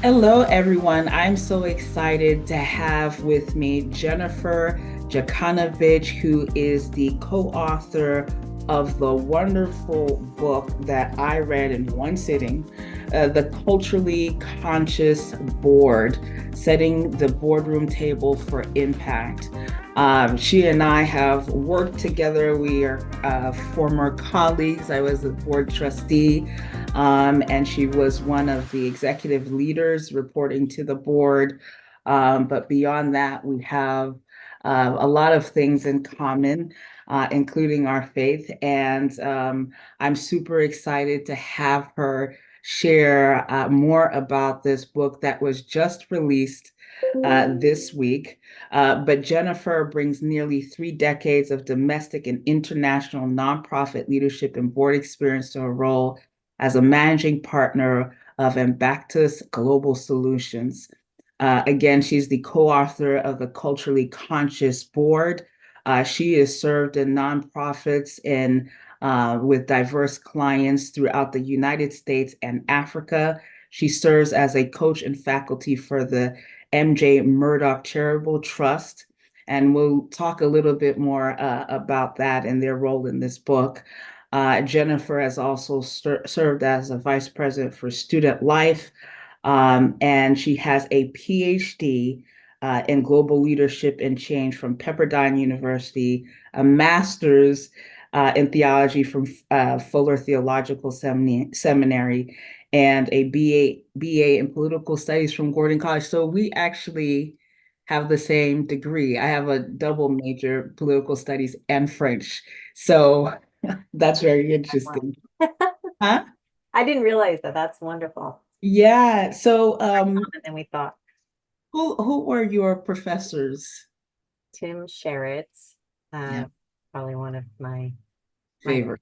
Hello, everyone. I'm so excited to have with me Jennifer Jukanovich, who is the co-author of the wonderful book that I read in one sitting, The Culturally Conscious Board, Setting the Boardroom Table for Impact. She and I have worked together. We are former colleagues. I was a board trustee, and she was one of the executive leaders reporting to the board. But beyond that, we have a lot of things in common, including our faith. And I'm super excited to have her share more about this book that was just released this week. But Jennifer brings nearly 3 decades of domestic and international nonprofit leadership and board experience to her role as a managing partner of Ambactus Global Solutions. Again, she's the co-author of the Culturally Conscious Board. She has served in nonprofits and with diverse clients throughout the United States and Africa. She serves as a coach and faculty for the MJ Murdock Charitable Trust. And we'll talk a little bit more about that and their role in this book. Jennifer has also served as a vice president for student life, and she has a Ph.D. In global leadership and change from Pepperdine University, a master's in theology from Fuller Theological Seminary, and a BA in political studies from Gordon College. So we actually have the same degree. I have a double major, political studies and French. So that's very That one. interesting. Huh? I didn't realize that. That's wonderful. Yeah. So And then we thought who were your professors? Tim Sherritt's, Yeah, uh, probably one of my favorite.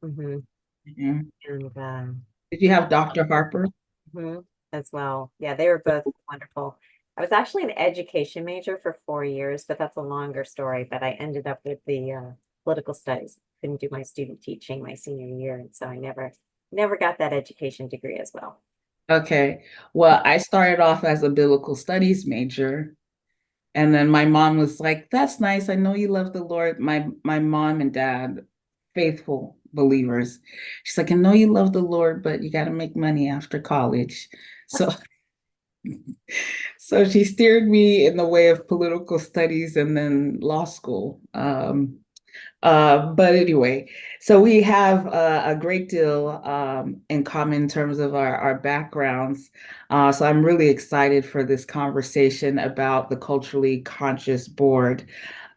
hmm Mhm. and Did you have Dr. Harper? mhm, as well. Yeah, they were both wonderful. I was actually an education major for 4 years, but that's a longer story. But I ended up with the political studies. Couldn't do my student teaching my senior year, and so I never got that education degree as well. Okay. Well, I started off as a biblical studies major, and then my mom was like, "That's nice. I know you love the Lord." My mom and dad, faithful believers. She's like, "I know you love the Lord, but you got to make money after college." So so she steered me in the way of political studies and then law school. But anyway, so we have a great deal in common in terms of our backgrounds. So I'm really excited for this conversation about the culturally conscious board.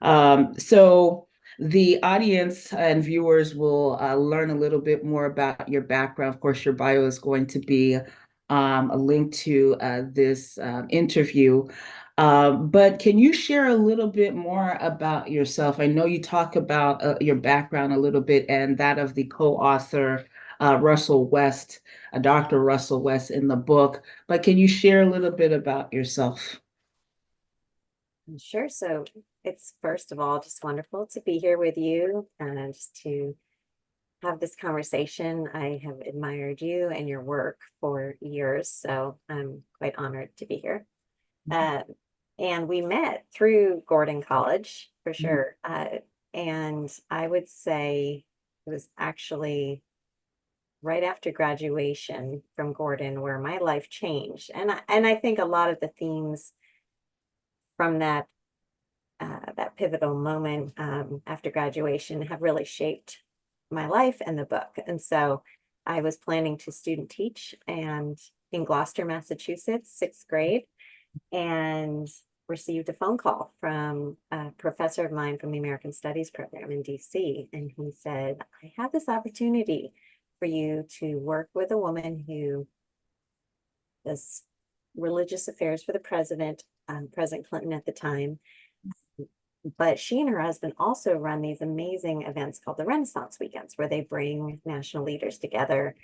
So the audience and viewers will learn a little bit more about your background. Of course, your bio is going to be a link to this interview. But can you share a little bit more about yourself? I know you talk about your background a little bit and that of the co-author, Russell West, Dr. Russell West in the book, but can you share a little bit about yourself? Sure. So it's first of all just wonderful to be here with you and just to have this conversation. I have admired you and your work for years, so I'm quite honored to be here. Uh, and we met through Gordon College for sure. And I would say it was actually right after graduation from Gordon where my life changed. And I think a lot of the themes from that pivotal moment after graduation have really shaped my life and the book. And so I was planning to student teach and in Gloucester, Massachusetts, sixth grade, and received a phone call from a professor of mine from the American Studies program in DC. And he said, I have this opportunity for you to work with a woman who does religious affairs for the president, President Clinton at the time, but she and her husband also run these amazing events called the Renaissance Weekends, where they bring national leaders together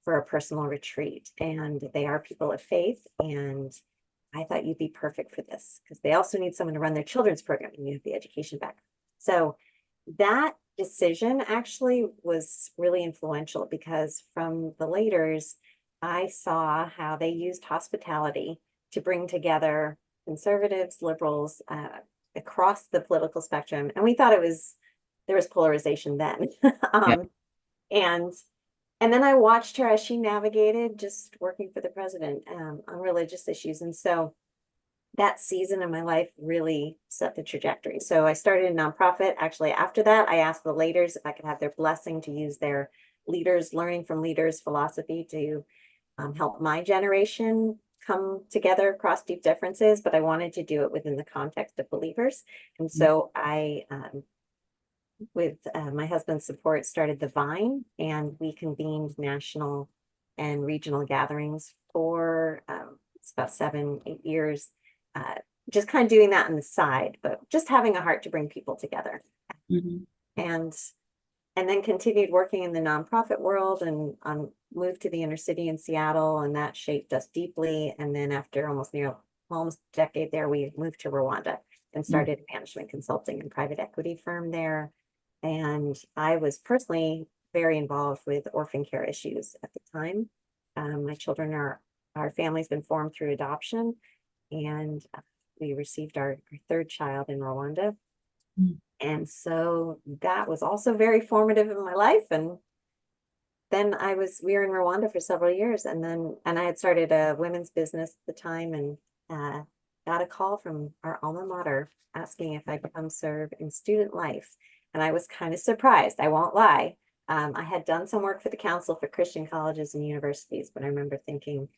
for a personal retreat. And they are people of faith. And I thought you'd be perfect for this because they also need someone to run their children's program and you have the education background. So that decision actually was really influential because from the laters, I saw how they used hospitality to bring together conservatives, liberals, across the political spectrum. And we thought there was polarization then. Yeah. um, and and then I watched her as she navigated just working for the president, on religious issues. And so that season of my life really set the trajectory. So I started a nonprofit. Actually, after that, I asked the leaders if I could have their blessing to use their leaders, learning from leaders philosophy to help my generation come together across deep differences, but I wanted to do it within the context of believers. And so I, with my husband's support, started the Vine, and we convened national and regional gatherings for it's about 7, 8 years, uh, just kind of doing that on the side, but just having a heart to bring people together. Mhm. And and then continued working in the nonprofit world, and moved to the inner city in Seattle, and that shaped us deeply. And then after almost a decade there, we moved to Rwanda and Mhm. started a management consulting and private equity firm there. And I was personally very involved with orphan care issues at the time. My children our family's been formed through adoption, and we received our third child in Rwanda. Mhm. And so that was also very formative in my life. And then we were in Rwanda for several years, and I had started a women's business at the time, and uh, got a call from our alma mater asking if I'd come serve in student life. And I was kind of surprised, I won't lie. I had done some work for the Council for Christian Colleges and Universities, but I remember thinking,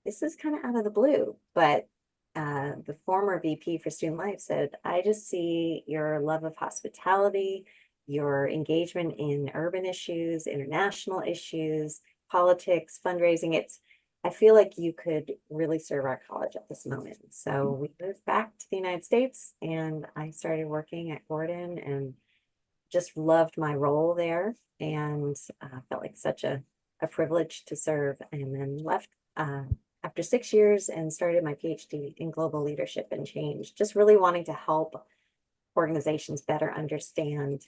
this is kind of out of the blue. But the former VP for Student Life said, I just see your love of hospitality, your engagement in urban issues, international issues, politics, fundraising. I feel like you could really serve our college at this moment. So we moved back to the United States, and I started working at Gordon, and just loved my role there, and felt like such a privilege to serve. And then left after 6 years and started my PhD in global leadership and change, just really wanting to help organizations better understand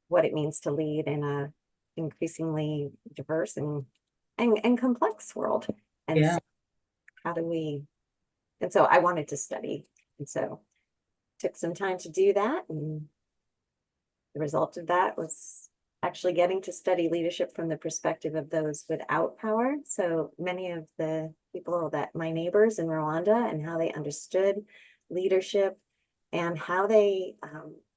what it means to lead in a increasingly diverse and complex world. And Yeah. so how do we, and so I wanted to study. And so took some time to do that. And the result of that was actually getting to study leadership from the perspective of those without power. So many of the people that my neighbors in Rwanda, and how they understood leadership, and how they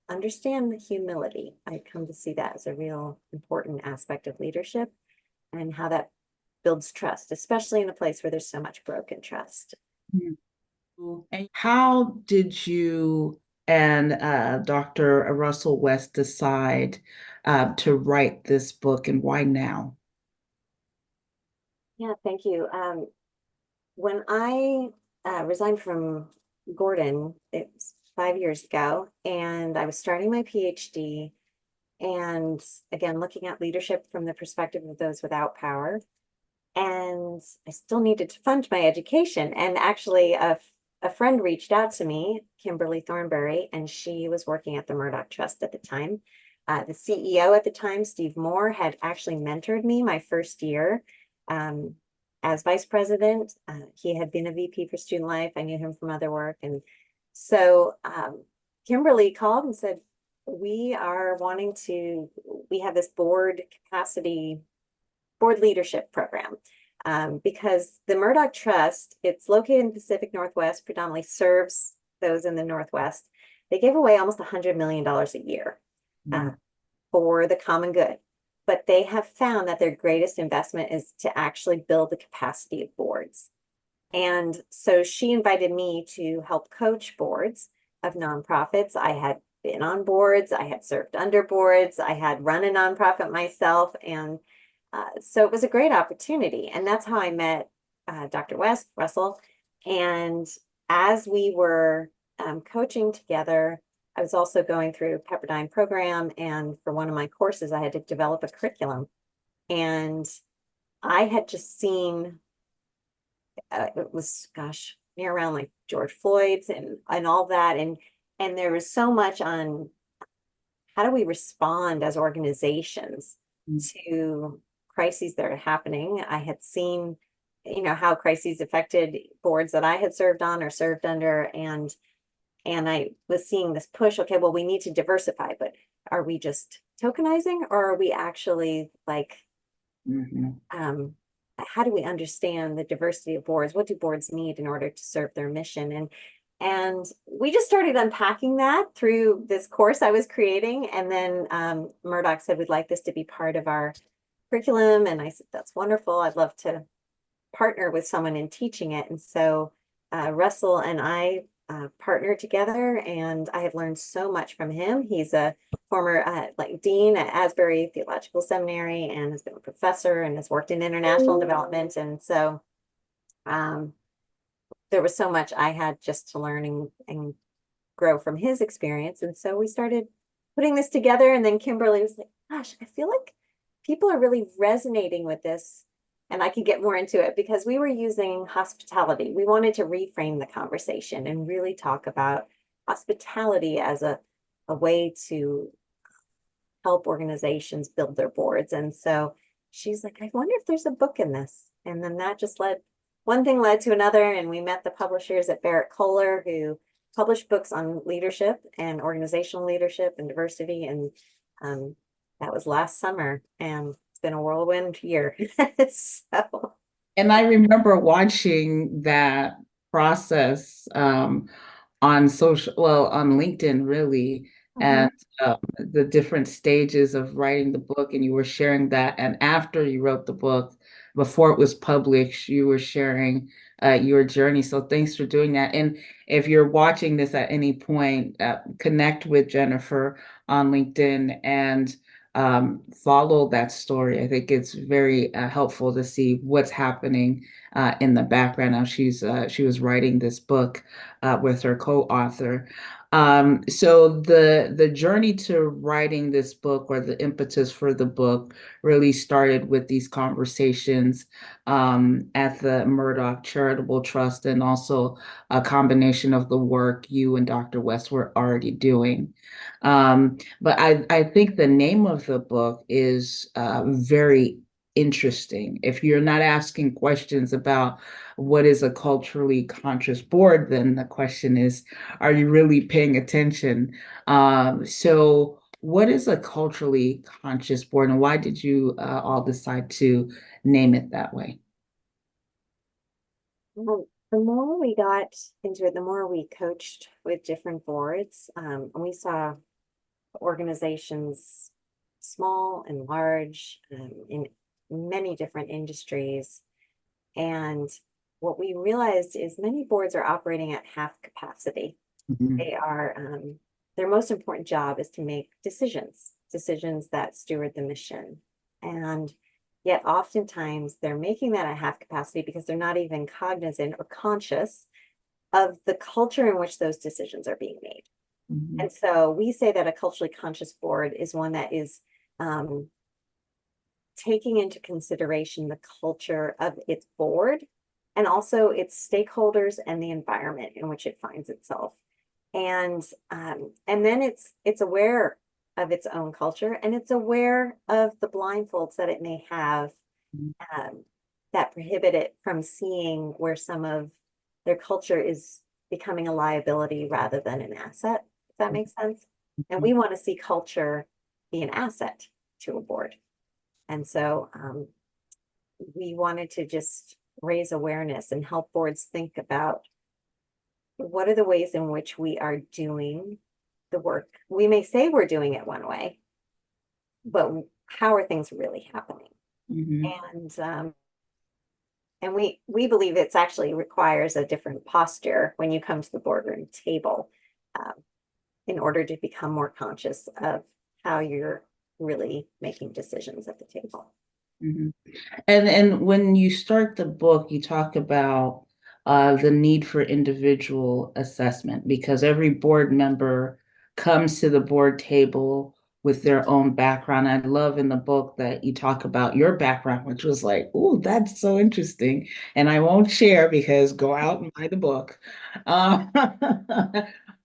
understand humility. I come to see that as a real important aspect of leadership, and how that builds trust, especially in a place where there's so much broken trust. Mhm. And how did you and Dr. Russell West decide to write this book, and why now? Yeah, thank you. When I resigned from Gordon, it was 5 years ago, and I was starting my PhD, and again, looking at leadership from the perspective of those without power. And I still needed to fund my education. And actually, a friend reached out to me, Kimberly Thornberry, and she was working at the Murdock Trust at the time. The CEO at the time, Steve Moore, had actually mentored me my first year um, as vice president. He had been a VP for Student Life. I knew him from other work. And so Kimberly called and said, we are we have this board leadership program. Because the Murdock Trust, it's located in the Pacific Northwest, predominantly serves those in the Northwest. They give away almost $100 million a year Mm. for the common good. But they have found that their greatest investment is to actually build the capacity of boards. And so she invited me to help coach boards of nonprofits. I had been on boards, I had served under boards, I had run a nonprofit myself. And so it was a great opportunity. And that's how I met Dr. Russell. And as we were coaching together, I was also going through a Pepperdine program. And for one of my courses, I had to develop a curriculum. And I had just seen, it was, gosh, near around like George Floyd's and all that. And there was so much on how do we respond as organizations Mm. to crises that are happening. I had seen how crises affected boards that I had served on or served under. And I was seeing this push, okay, well, we need to diversify, but are we just tokenizing, or are we actually like, Mhm. how do we understand the diversity of boards? What do boards need in order to serve their mission? And we just started unpacking that through this course I was creating. And then Murdock said, we'd like this to be part of our curriculum. And I said, that's wonderful. I'd love to partner with someone in teaching it. And so Russell and I partnered together, and I have learned so much from him. He's a former dean at Asbury Theological Seminary and has been a professor and has worked in international development. And so there was so much I had just to learn and grow from his experience. And so we started putting this together. And then Kimberly was like, gosh, I feel like people are really resonating with this. And I could get more into it because we were using hospitality. We wanted to reframe the conversation and really talk about hospitality as a way to help organizations build their boards. And so she's like, I wonder if there's a book in this. And then that just one thing led to another. And we met the publishers at Barrett Kohler, who published books on leadership and organizational leadership and diversity. And that was last summer. And been a whirlwind year. So. And I remember watching that process on on LinkedIn, really, and the different stages of writing the book. And you were sharing that. And after you wrote the book, before it was published, you were sharing your journey. So thanks for doing that. And if you're watching this at any point, connect with Jennifer on LinkedIn and follow that story. I think it's very helpful to see what's happening in the background. Now she was writing this book with her co-author. So the journey to writing this book, or the impetus for the book, really started with these conversations at the Murdock Charitable Trust, and also a combination of the work you and Dr. West were already doing. But I think the name of the book is very interesting. If you're not asking questions about what is a culturally conscious board, then the question is, are you really paying attention? So what is a culturally conscious board, and why did you all decide to name it that way? Well, the more we got into it, the more we coached with different boards. And we saw organizations, small and large, in many different industries. And what we realized is many boards are operating at half capacity. Mhm. They are, their most important job is to make decisions that steward the mission. And yet oftentimes they're making that at half capacity because they're not even cognizant or conscious of the culture in which those decisions are being made. Mhm. And so we say that a culturally conscious board is one that is taking into consideration the culture of its board and also its stakeholders and the environment in which it finds itself. And then it's aware of its own culture, and it's aware of the blindfolds that it may have that prohibit it from seeing where some of their culture is becoming a liability rather than an asset, if that makes sense. And we want to see culture be an asset to a board. And so we wanted to just raise awareness and help boards think about what are the ways in which we are doing the work. We may say we're doing it one way, but how are things really happening? Mhm. And we believe it's actually requires a different posture when you come to the boardroom table in order to become more conscious of how you're really making decisions at the table. Mhm. And when you start the book, you talk about the need for individual assessment, because every board member comes to the board table with their own background. I love in the book that you talk about your background, which was like, oh, that's so interesting. And I won't share because go out and buy the book. Uh,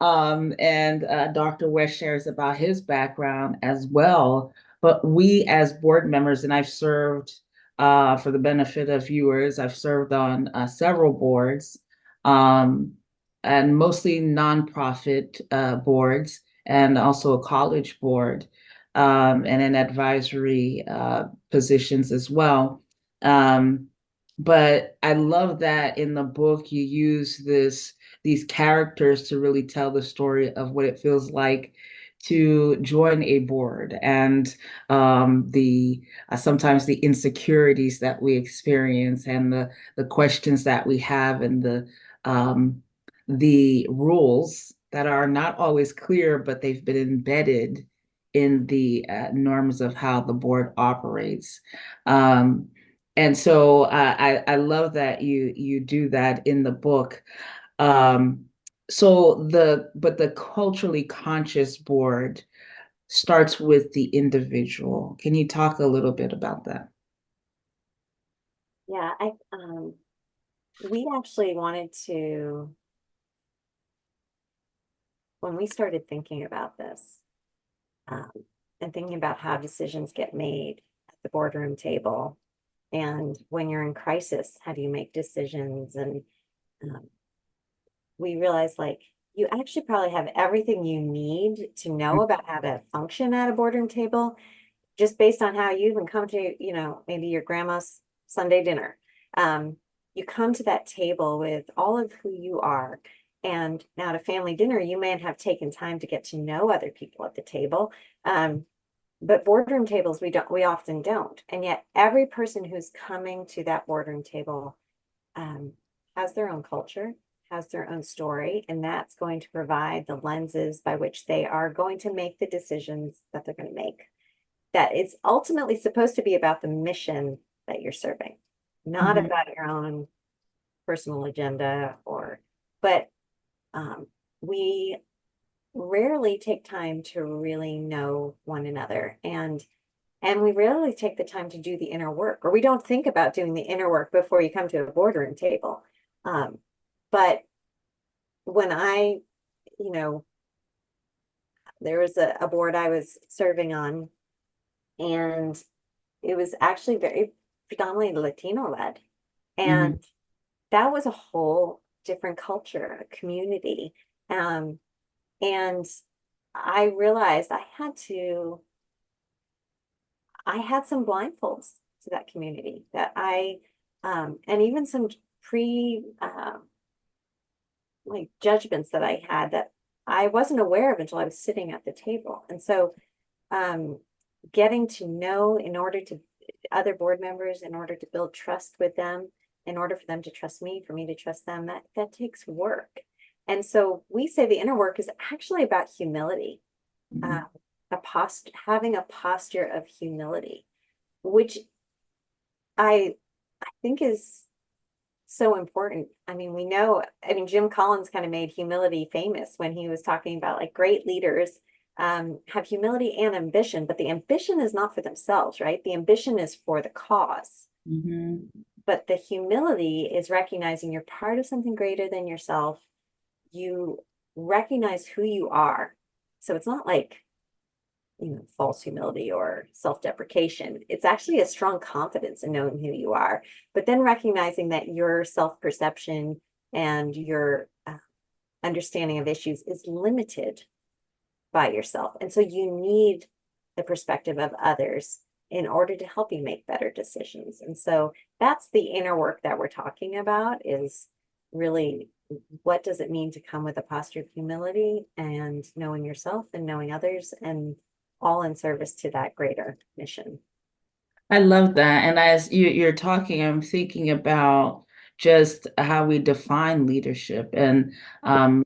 and Dr. West shares about his background as well. But we as board members, and I've served for the benefit of viewers, I've served on several boards, um, and mostly nonprofit boards, and also a college board, and in advisory positions as well. Um, but I love that in the book you use these characters to really tell the story of what it feels like to join a board, and the sometimes the insecurities that we experience, and the questions that we have, and the rules that are not always clear, but they've been embedded in the norms of how the board operates. Um, and so I love that you do that in the book. Um, but the culturally conscious board starts with the individual. Can you talk a little bit about that? Yeah, we actually wanted to, when we started thinking about this, um, and thinking about how decisions get made at the boardroom table, and when you're in crisis, how do you make decisions? And um, we realized, like, you actually probably have everything you need to know about how to function at a boardroom table, just based on how you even come to, maybe your grandma's Sunday dinner. Um, you come to that table with all of who you are. And now at a family dinner, you may have taken time to get to know other people at the table. But boardroom tables, we often don't. And yet every person who's coming to that boardroom table um, has their own culture, has their own story, and that's going to provide the lenses by which they are going to make the decisions that they're going to make. That it's ultimately supposed to be about the mission that you're serving, not Mhm. about your own personal agenda, but we rarely take time to really know one another, and we rarely take the time to do the inner work, or we don't think about doing the inner work before you come to a boardroom table. But when you know, there was a board I was serving on, and it was actually very predominantly Latino led. Mhm. And that was a whole different culture, a community. Um, and I realized I had some blindfolds to that community that and even some pre, like judgments that I had that I wasn't aware of until I was sitting at the table. And so, um, getting to know in order to other board members, in order to build trust with them, in order for them to trust me, for me to trust them, that takes work. And so we say the inner work is actually about humility, uh, Mhm. having a posture of humility, which I I think is so important. I mean, Jim Collins kind of made humility famous when he was talking about like great leaders have humility and ambition, but the ambition is not for themselves, right? The ambition is for the cause. Mhm. But the humility is recognizing you're part of something greater than yourself. You recognize who you are. So it's not like, false humility or self-deprecation. It's actually a strong confidence in knowing who you are, but then recognizing that your self-perception and your understanding of issues is limited by yourself. And so you need the perspective of others in order to help you make better decisions. And so that's the inner work that we're talking about, is really what does it mean to come with a posture of humility and knowing yourself and knowing others, and all in service to that greater mission. I love that. And as you're talking, I'm thinking about just how we define leadership, and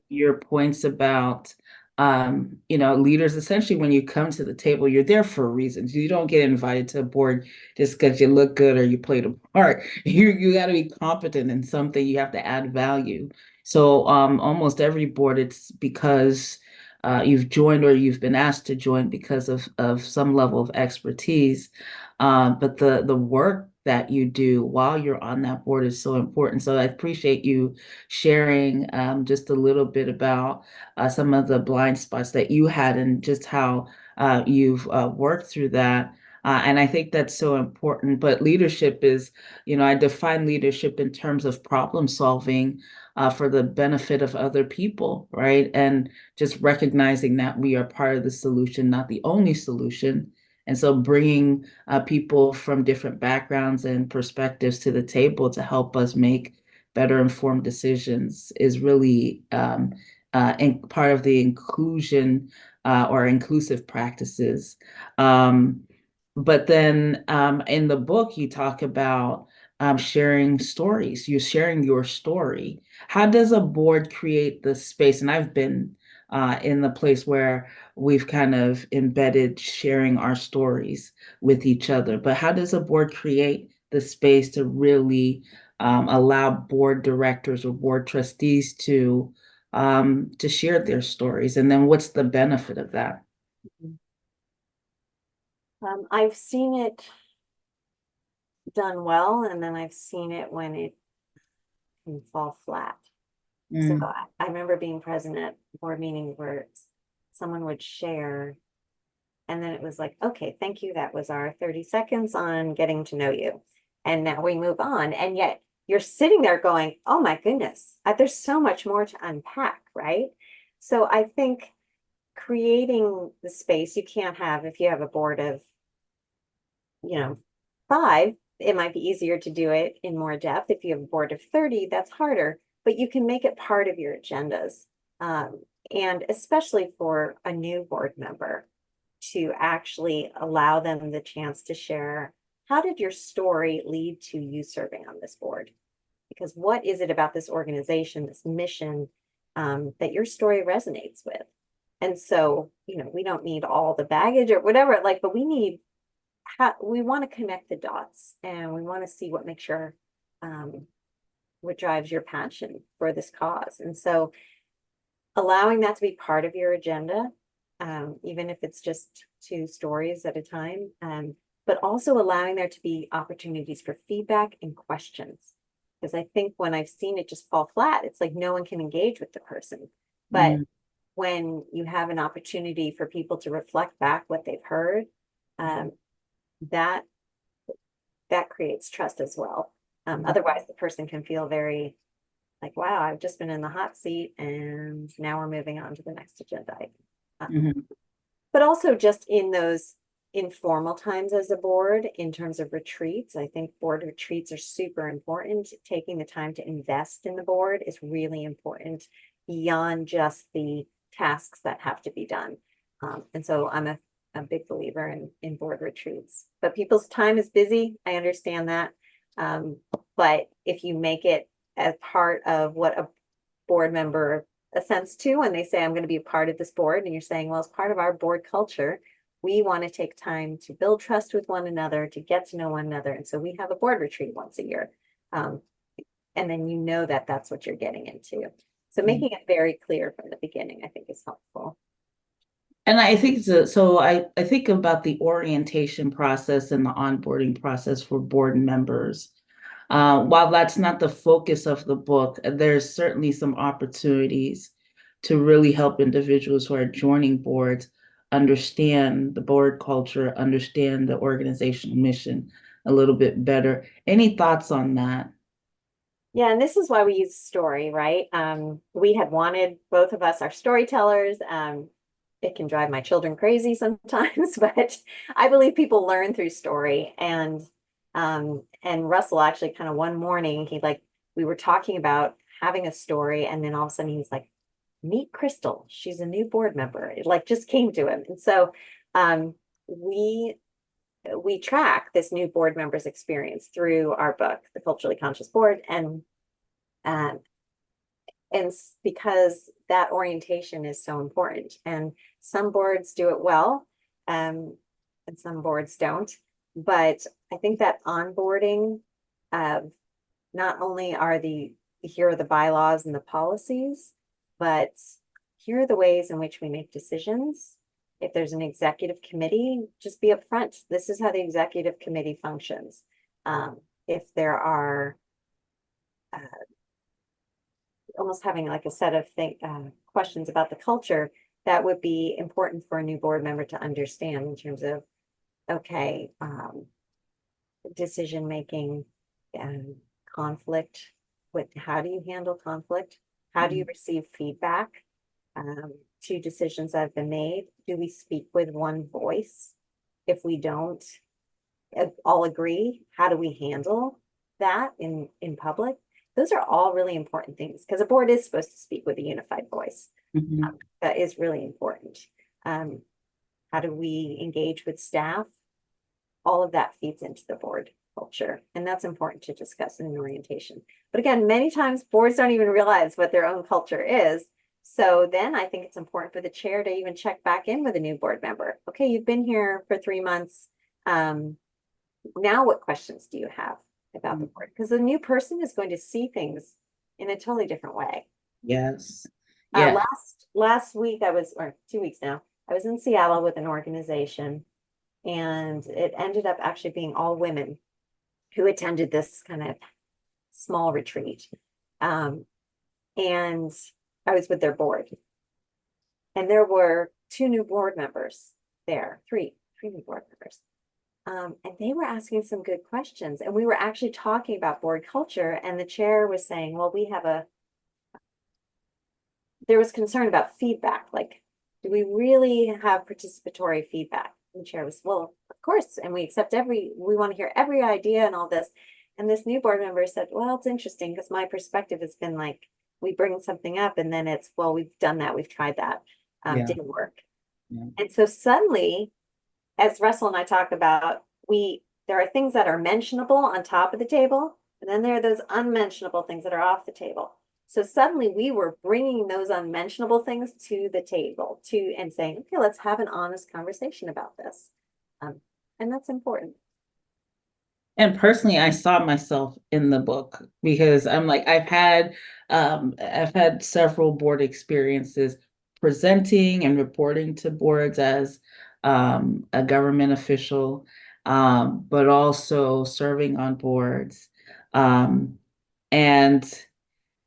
your points about, leaders. Essentially, when you come to the table, you're there for reasons. You don't get invited to a board just because you look good or you played a part. You got to be competent in something. You have to add value. So almost every board, it's because you've joined, or you've been asked to join because of some level of expertise. But the work that you do while you're on that board is so important. So I appreciate you sharing just a little bit about some of the blind spots that you had, and just how you've worked through that. And I think that's so important. But leadership is, I define leadership in terms of problem solving for the benefit of other people, right? And just recognizing that we are part of the solution, not the only solution. And so bringing people from different backgrounds and perspectives to the table to help us make better informed decisions is really part of the inclusion or inclusive practices. Um, but then in the book, you talk about sharing stories. You're sharing your story. How does a board create the space? And I've been in the place where we've kind of embedded sharing our stories with each other. But how does a board create the space to really allow board directors or board trustees to share their stories? And then what's the benefit of that? I've seen it done well, and then I've seen it when it can fall flat. So Mm, I remember being present at board meetings where someone would share, and then it was like, okay, thank you. That was our 30 seconds on getting to know you. And now we move on. And yet you're sitting there going, oh my goodness, there's so much more to unpack, right? So I think creating the space you can't have, if you have a board of, 5, it might be easier to do it in more depth. If you have a board of 30, that's harder, but you can make it part of your agendas. And especially for a new board member, to actually allow them the chance to share, how did your story lead to you serving on this board? Because what is it about this organization, this mission, that your story resonates with? And so, we don't need all the baggage or whatever, but we want to connect the dots, and we want to see what makes what drives your passion for this cause. And so allowing that to be part of your agenda, even if it's just 2 stories at a time, but also allowing there to be opportunities for feedback and questions. Because I think when I've seen it just fall flat, it's like no one can engage with the person. But mm, when you have an opportunity for people to reflect back what they've heard, that that creates trust as well. Otherwise, the person can feel very like, wow, I've just been in the hot seat and now we're moving on to the next agenda item. mhm, But also just in those informal times as a board, in terms of retreats, I think board retreats are super important. Taking the time to invest in the board is really important beyond just the tasks that have to be done. And so I'm a big believer in board retreats, but people's time is busy. I understand that. But if you make it as part of what a board member assents to when they say, I'm going to be a part of this board, and you're saying, well, as part of our board culture, we want to take time to build trust with one another, to get to know one another. And so we have a board retreat once a year. And then that that's what you're getting into. So mm. making it very clear from the beginning, I think, is helpful. And I think so I think about the orientation process and the onboarding process for board members. While that's not the focus of the book, there's certainly some opportunities to really help individuals who are joining boards understand the board culture, understand the organizational mission a little bit better. Any thoughts on that? Yeah, and this is why we use story, right? We had wanted, both of us are storytellers. It can drive my children crazy sometimes, but I believe people learn through story. And Russell actually kind of one morning, we were talking about having a story, and then all of a sudden he was like, meet Crystal. She's a new board member. It just came to him. And so um, we we track this new board member's experience through our book, The Culturally Conscious Board, um, and because that orientation is so important. And some boards do it well, and some boards don't. But I think that onboarding of not only here are the bylaws and the policies, but here are the ways in which we make decisions. If there's an executive committee, just be upfront. This is how the executive committee functions. If there are almost having like a set of questions about the culture, that would be important for a new board member to understand in terms of okay, decision making and conflict. How do you handle conflict? How do you receive feedback to decisions that have been made? Do we speak with one voice? If we don't all agree, how do we handle that in public? Those are all really important things because a board is supposed to speak with a unified voice. Mhm. That is really important. How do we engage with staff? All of that feeds into the board culture, and that's important to discuss in an orientation. But again, many times boards don't even realize what their own culture is. So then I think it's important for the chair to even check back in with a new board member. Okay, you've been here for 3 months. Now what questions do you have about the board? Because the new person is going to see things in a totally different way. Yes. Yeah. Last week or 2 weeks now, I was in Seattle with an organization, and it ended up actually being all women who attended this kind of small retreat. And I was with their board, and there were 2 new board members there, three new board members. And they were asking some good questions, and we were actually talking about board culture, and the chair was saying, well, there was concern about feedback, like, do we really have participatory feedback? And the chair was, well, of course, and we want to hear every idea and all this. And this new board member said, well, it's interesting because my perspective has been like, we bring something up and then it's, well, we've done that, we've tried that, Yeah. didn't work. Yeah. And so suddenly, as Russell and I talk about, there are things that are mentionable on top of the table, and then there are those unmentionable things that are off the table. So suddenly we were bringing those unmentionable things to the table and saying, okay, let's have an honest conversation about this. And that's important. And personally, I saw myself in the book because I'm like, I've had several board experiences presenting and reporting to boards as a government official, but also serving on boards. And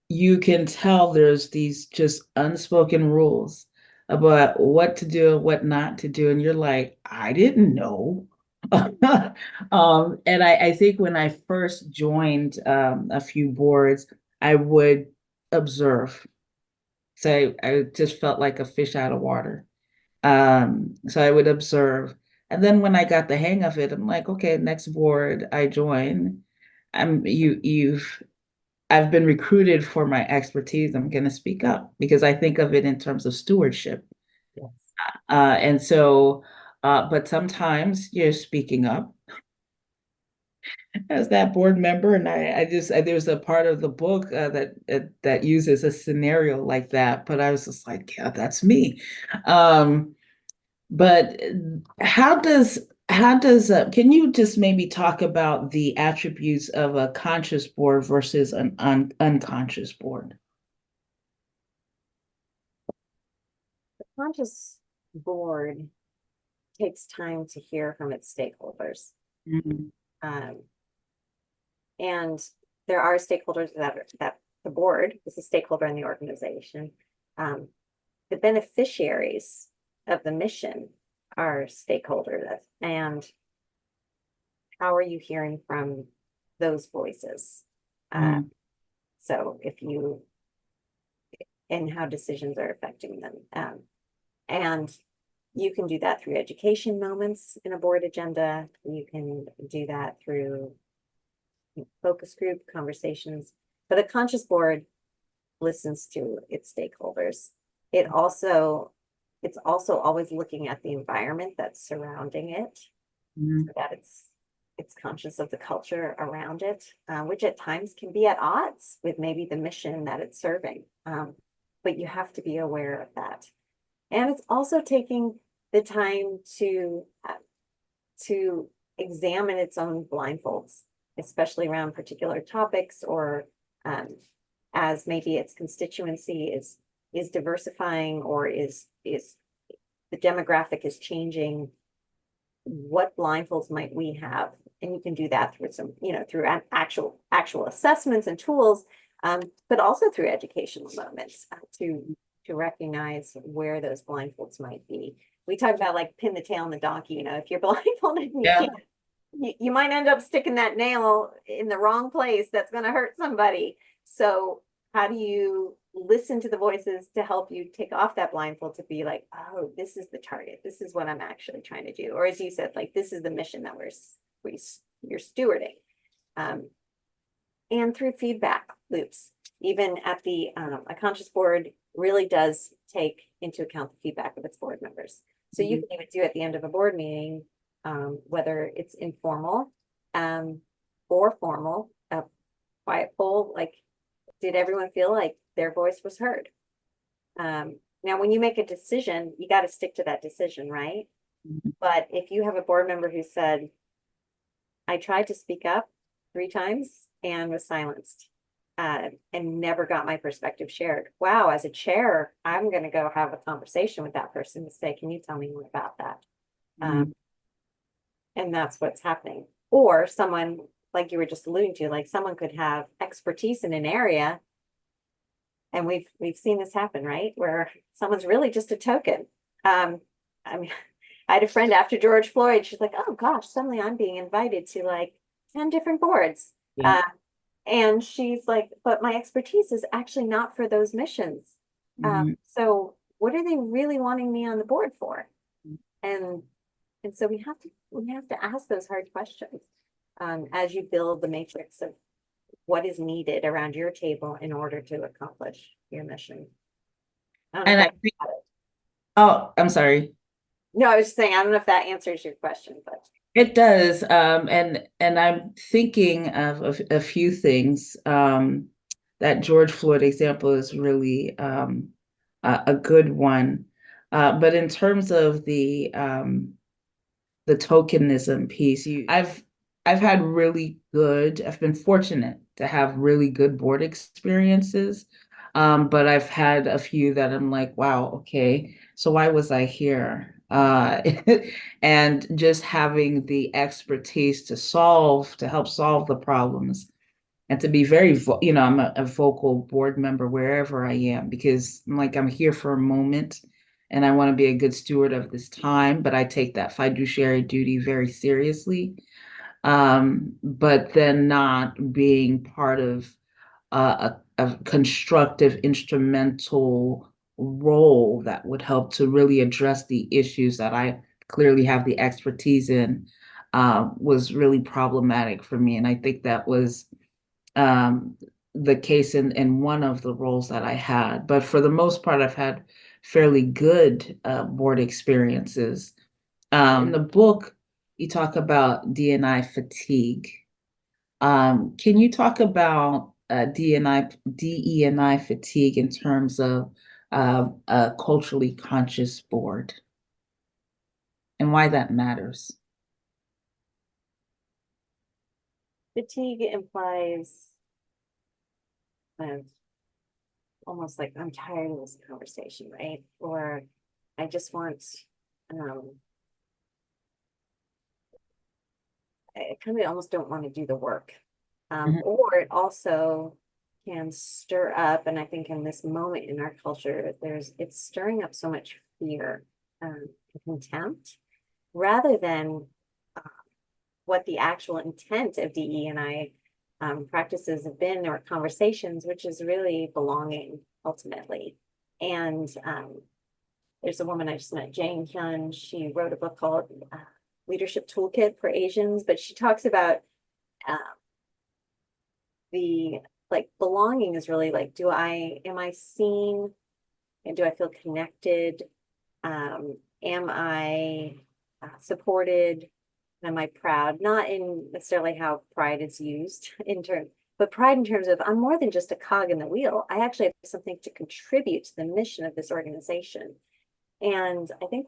you can tell there's these just unspoken rules about what to do and what not to do. And you're like, I didn't know. And I think when I first joined a few boards, I would observe. So I just felt like a fish out of water. So I would observe. And then when I got the hang of it, I'm like, okay, next board I join. I've been recruited for my expertise. I'm going to speak up because I think of it in terms of stewardship. Yes. And so, but sometimes you're speaking up as that board member, and there's a part of the book that uses a scenario like that, but I was just like, yeah, that's me. But can you just maybe talk about the attributes of a conscious board versus an unconscious board? The conscious board takes time to hear from its stakeholders. Mhm. And there are stakeholders that the board is a stakeholder in the organization. The beneficiaries of the mission are stakeholders, and how are you hearing from those voices? Mm. So and how decisions are affecting them. And you can do that through education moments in a board agenda. You can do that through focus group conversations, but a conscious board listens to its stakeholders. It's also always looking at the environment that's surrounding it, so that it's conscious of the culture around it, which at times can be at odds with maybe the mission that it's serving. But you have to be aware of that. And it's also taking the time to examine its own blindfolds, especially around particular topics, or as maybe its constituency is diversifying, or is the demographic is changing. What blindfolds might we have? And you can do that through through actual assessments and tools, but also through educational moments to to recognize where those blindfolds might be. We talk about like pin the tail on the donkey, you know, if you're blindfolded and you Yeah. can't, you might end up sticking that nail in the wrong place that's going to hurt somebody. So how do you listen to the voices to help you take off that blindfold to be like, oh, this is the target. This is what I'm actually trying to do. Or as you said, like, this is the mission that you're stewarding. And through feedback loops, even at the, a conscious board really does take into account the feedback of its board members. So you can even do at the end of a board meeting, whether it's informal, or formal, a quiet poll, like, did everyone feel like their voice was heard? Now, when you make a decision, you got to stick to that decision, right? But if you have a board member who said, I tried to speak up 3 times and was silenced, and never got my perspective shared. Wow, as a chair, I'm going to go have a conversation with that person to say, can you tell me more about that? And that's what's happening. Or someone, like you were just alluding to, like someone could have expertise in an area. And we've seen this happen, right? Where someone's really just a token. I mean, I had a friend after George Floyd, she's like, oh gosh, suddenly I'm being invited to like 10 different boards. Yeah. And she's like, but my expertise is actually not for those missions. So what are they really wanting me on the board for? And so we have to ask those hard questions as you build the matrix of what is needed around your table in order to accomplish your mission. And I think, oh, I'm sorry. No, I was just saying, I don't know if that answers your question, but It does. And I'm thinking of a few things. That George Floyd example is really a good one. But in terms of the tokenism piece, I've had really good, I've been fortunate to have really good board experiences. But I've had a few that I'm like, wow, okay, so why was I here? And just having the expertise to help solve the problems and to be very, I'm a vocal board member wherever I am, because I'm here for a moment and I want to be a good steward of this time, but I take that fiduciary duty very seriously. But then not being part of a constructive instrumental role that would help to really address the issues that I clearly have the expertise in, was really problematic for me. And I think that was the case in one of the roles that I had. But for the most part, I've had fairly good board experiences. In the book, you talk about D&I fatigue. Can you talk about DE&I fatigue in terms of a culturally conscious board and why that matters? fatigue implies almost like I'm tired of this conversation, right? Or I just want, I kind of almost don't want to do the work. Or it also can stir up, and I think in this moment in our culture, it's stirring up so much fear, and contempt, rather than what the actual intent of DE&I practices have been, or conversations, which is really belonging ultimately. And there's a woman I just met, Jane Hyun. She wrote a book called Leadership Toolkit for Asians, but she talks about the belonging is really like, am I seen and do I feel connected? Am I supported? Am I proud? Not in necessarily how pride is used but pride in terms of I'm more than just a cog in the wheel. I actually have something to contribute to the mission of this organization. And I think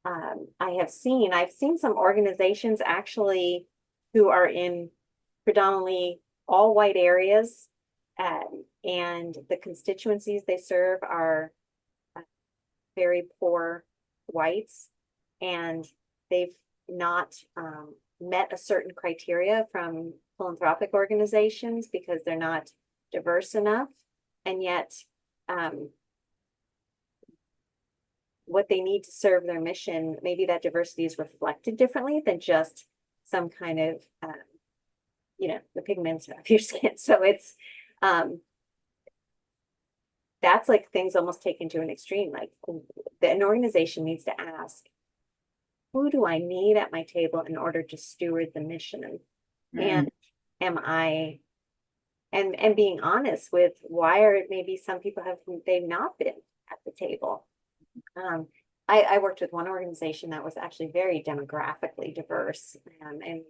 I've seen some organizations actually who are in predominantly all white areas, and the constituencies they serve are very poor whites, and they've not met a certain criteria from philanthropic organizations because they're not diverse enough. And yet what they need to serve their mission, maybe that diversity is reflected differently than just some kind of, the pigments of your skin. So it's, that's like things almost taken to an extreme. Like an organization needs to ask, who do I need at my table in order to steward the mission? And am I, and being honest with why are maybe some people they've not been at the table. I worked with one organization that was actually very demographically diverse, and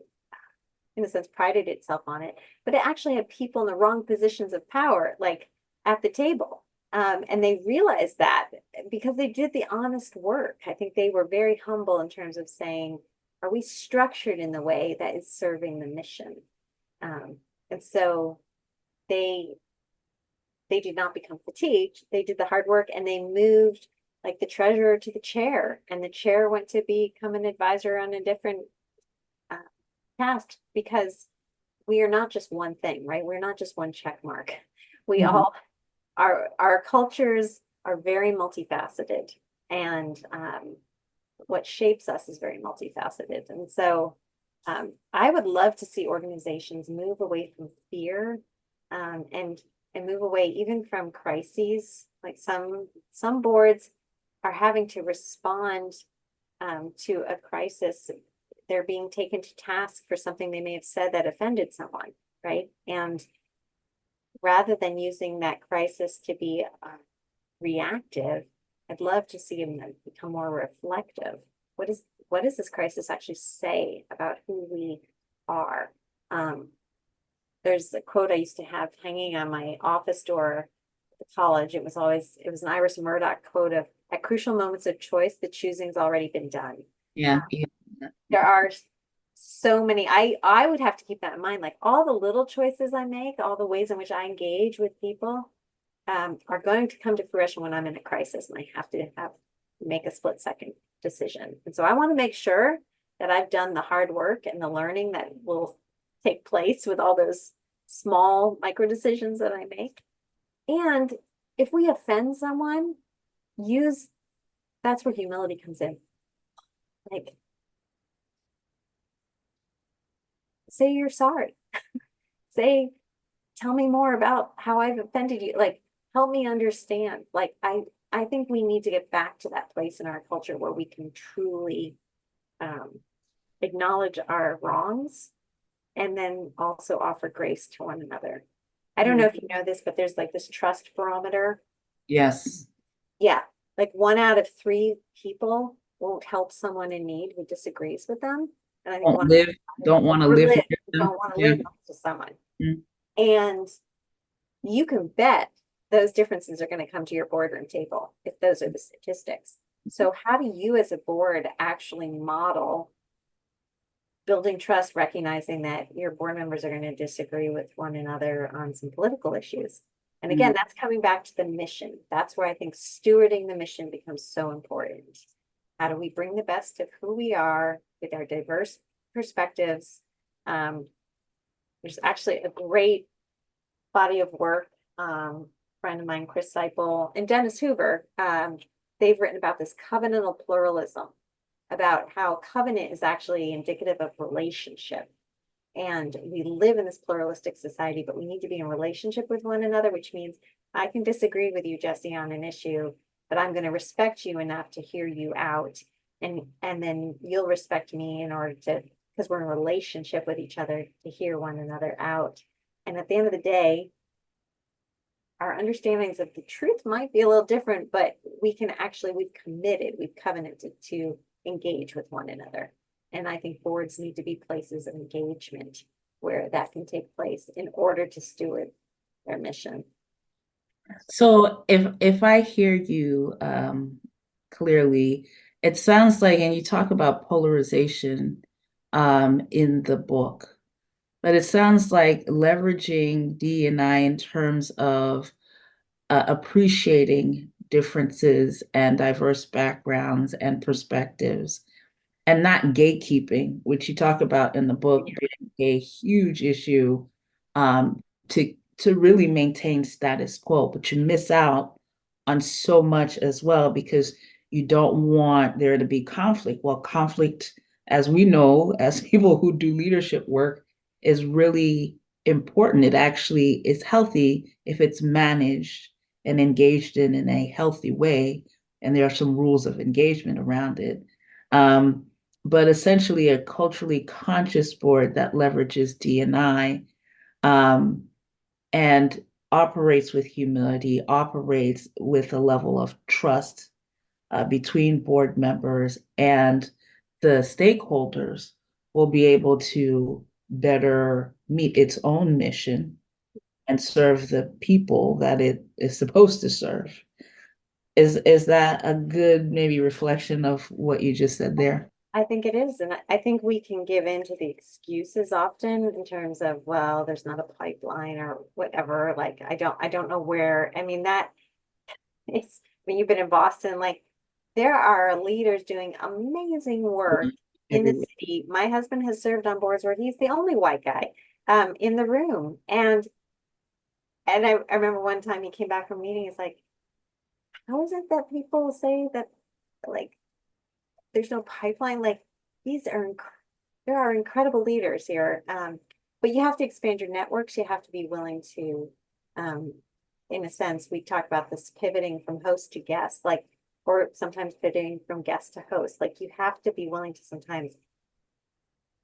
in a sense prided itself on it, but it actually had people in the wrong positions of power, like at the table. And they realized that because they did the honest work. I think they were very humble in terms of saying, are we structured in the way that is serving the mission? And so they did not become fatigued. They did the hard work, and they moved like the treasurer to the chair, and the chair went to become an advisor on a different task, because we are not just one thing, right? We're not just one check mark. We all, our cultures are very multifaceted, and what shapes us is very multifaceted. And so I would love to see organizations move away from fear, and move away even from crises. Like some boards are having to respond to a crisis. They're being taken to task for something they may have said that offended someone, right? And rather than using that crisis to be reactive, I'd love to see them become more reflective. What does this crisis actually say about who we are? There's a quote I used to have hanging on my office door at the college. It was an Iris Murdock quote of, at crucial moments of choice, the choosing's already been done. Yeah. There are so many, I would have to keep that in mind, like all the little choices I make, all the ways in which I engage with people, are going to come to fruition when I'm in a crisis, and I have to make a split-second decision. And so I want to make sure that I've done the hard work and the learning that will take place with all those small micro decisions that I make. And if we offend someone, that's where humility comes in. Like, say you're sorry. Tell me more about how I've offended you. Like, help me understand. Like, I think we need to get back to that place in our culture where we can truly acknowledge our wrongs, and then also offer grace to one another. I don't know if you know this, but there's like this trust barometer. Yes. Yeah. Like 1 out of 3 people won't help someone in need who disagrees with them. And I think don't want to live with them. Don't want to live next to someone. Mm-hmm. And you can bet those differences are going to come to your boardroom table if those are the statistics. So how do you as a board actually model building trust, recognizing that your board members are going to disagree with one another on some political issues? And again, that's coming back to the mission. That's where I think stewarding the mission becomes so important. How do we bring the best of who we are with our diverse perspectives? There's actually a great body of work, friend of mine, Chris Seipel and Dennis Hoover, they've written about this covenantal pluralism, about how covenant is actually indicative of relationship. And we live in this pluralistic society, but we need to be in relationship with one another, which means I can disagree with you, Jessie, on an issue, but I'm going to respect you enough to hear you out. And then you'll respect me in order to, because we're in a relationship with each other, to hear one another out. And at the end of the day, our understandings of the truth might be a little different, but we've covenanted to engage with one another. And I think boards need to be places of engagement where that can take place in order to steward their mission. So if I hear you clearly, it sounds like, and you talk about polarization in the book, but it sounds like leveraging D&I in terms of appreciating differences and diverse backgrounds and perspectives, and not gatekeeping, which you talk about in the book being a huge issue to really maintain status quo, but you miss out on so much as well, because You don't want there to be conflict. Well, conflict, as we know, as people who do leadership work, is really important. It actually is healthy if it's managed and engaged in a healthy way. And there are some rules of engagement around it. Um, but essentially, a culturally conscious board that leverages D&I um, and operates with humility, operates with a level of trust between board members and the stakeholders will be able to better meet its own mission and serve the people that it is supposed to serve. Is that a good maybe reflection of what you just said there? I think it is, and I think we can give in to the excuses often in terms of, well, there's not a pipeline or whatever. Like, I don't know where. I mean, that it's when you've been in Boston, like there are leaders doing amazing work in the Everywhere. city. My husband has served on boards where he's the only white guy in the room. And I remember one time he came back from a meeting, he's like, how is it that people say that like there's no pipeline? Like these are there are incredible leaders here. But you have to expand your networks. You have to be willing to, in a sense, we talk about this pivoting from host to guest, like, or sometimes pivoting from guest to host. Like you have to be willing to sometimes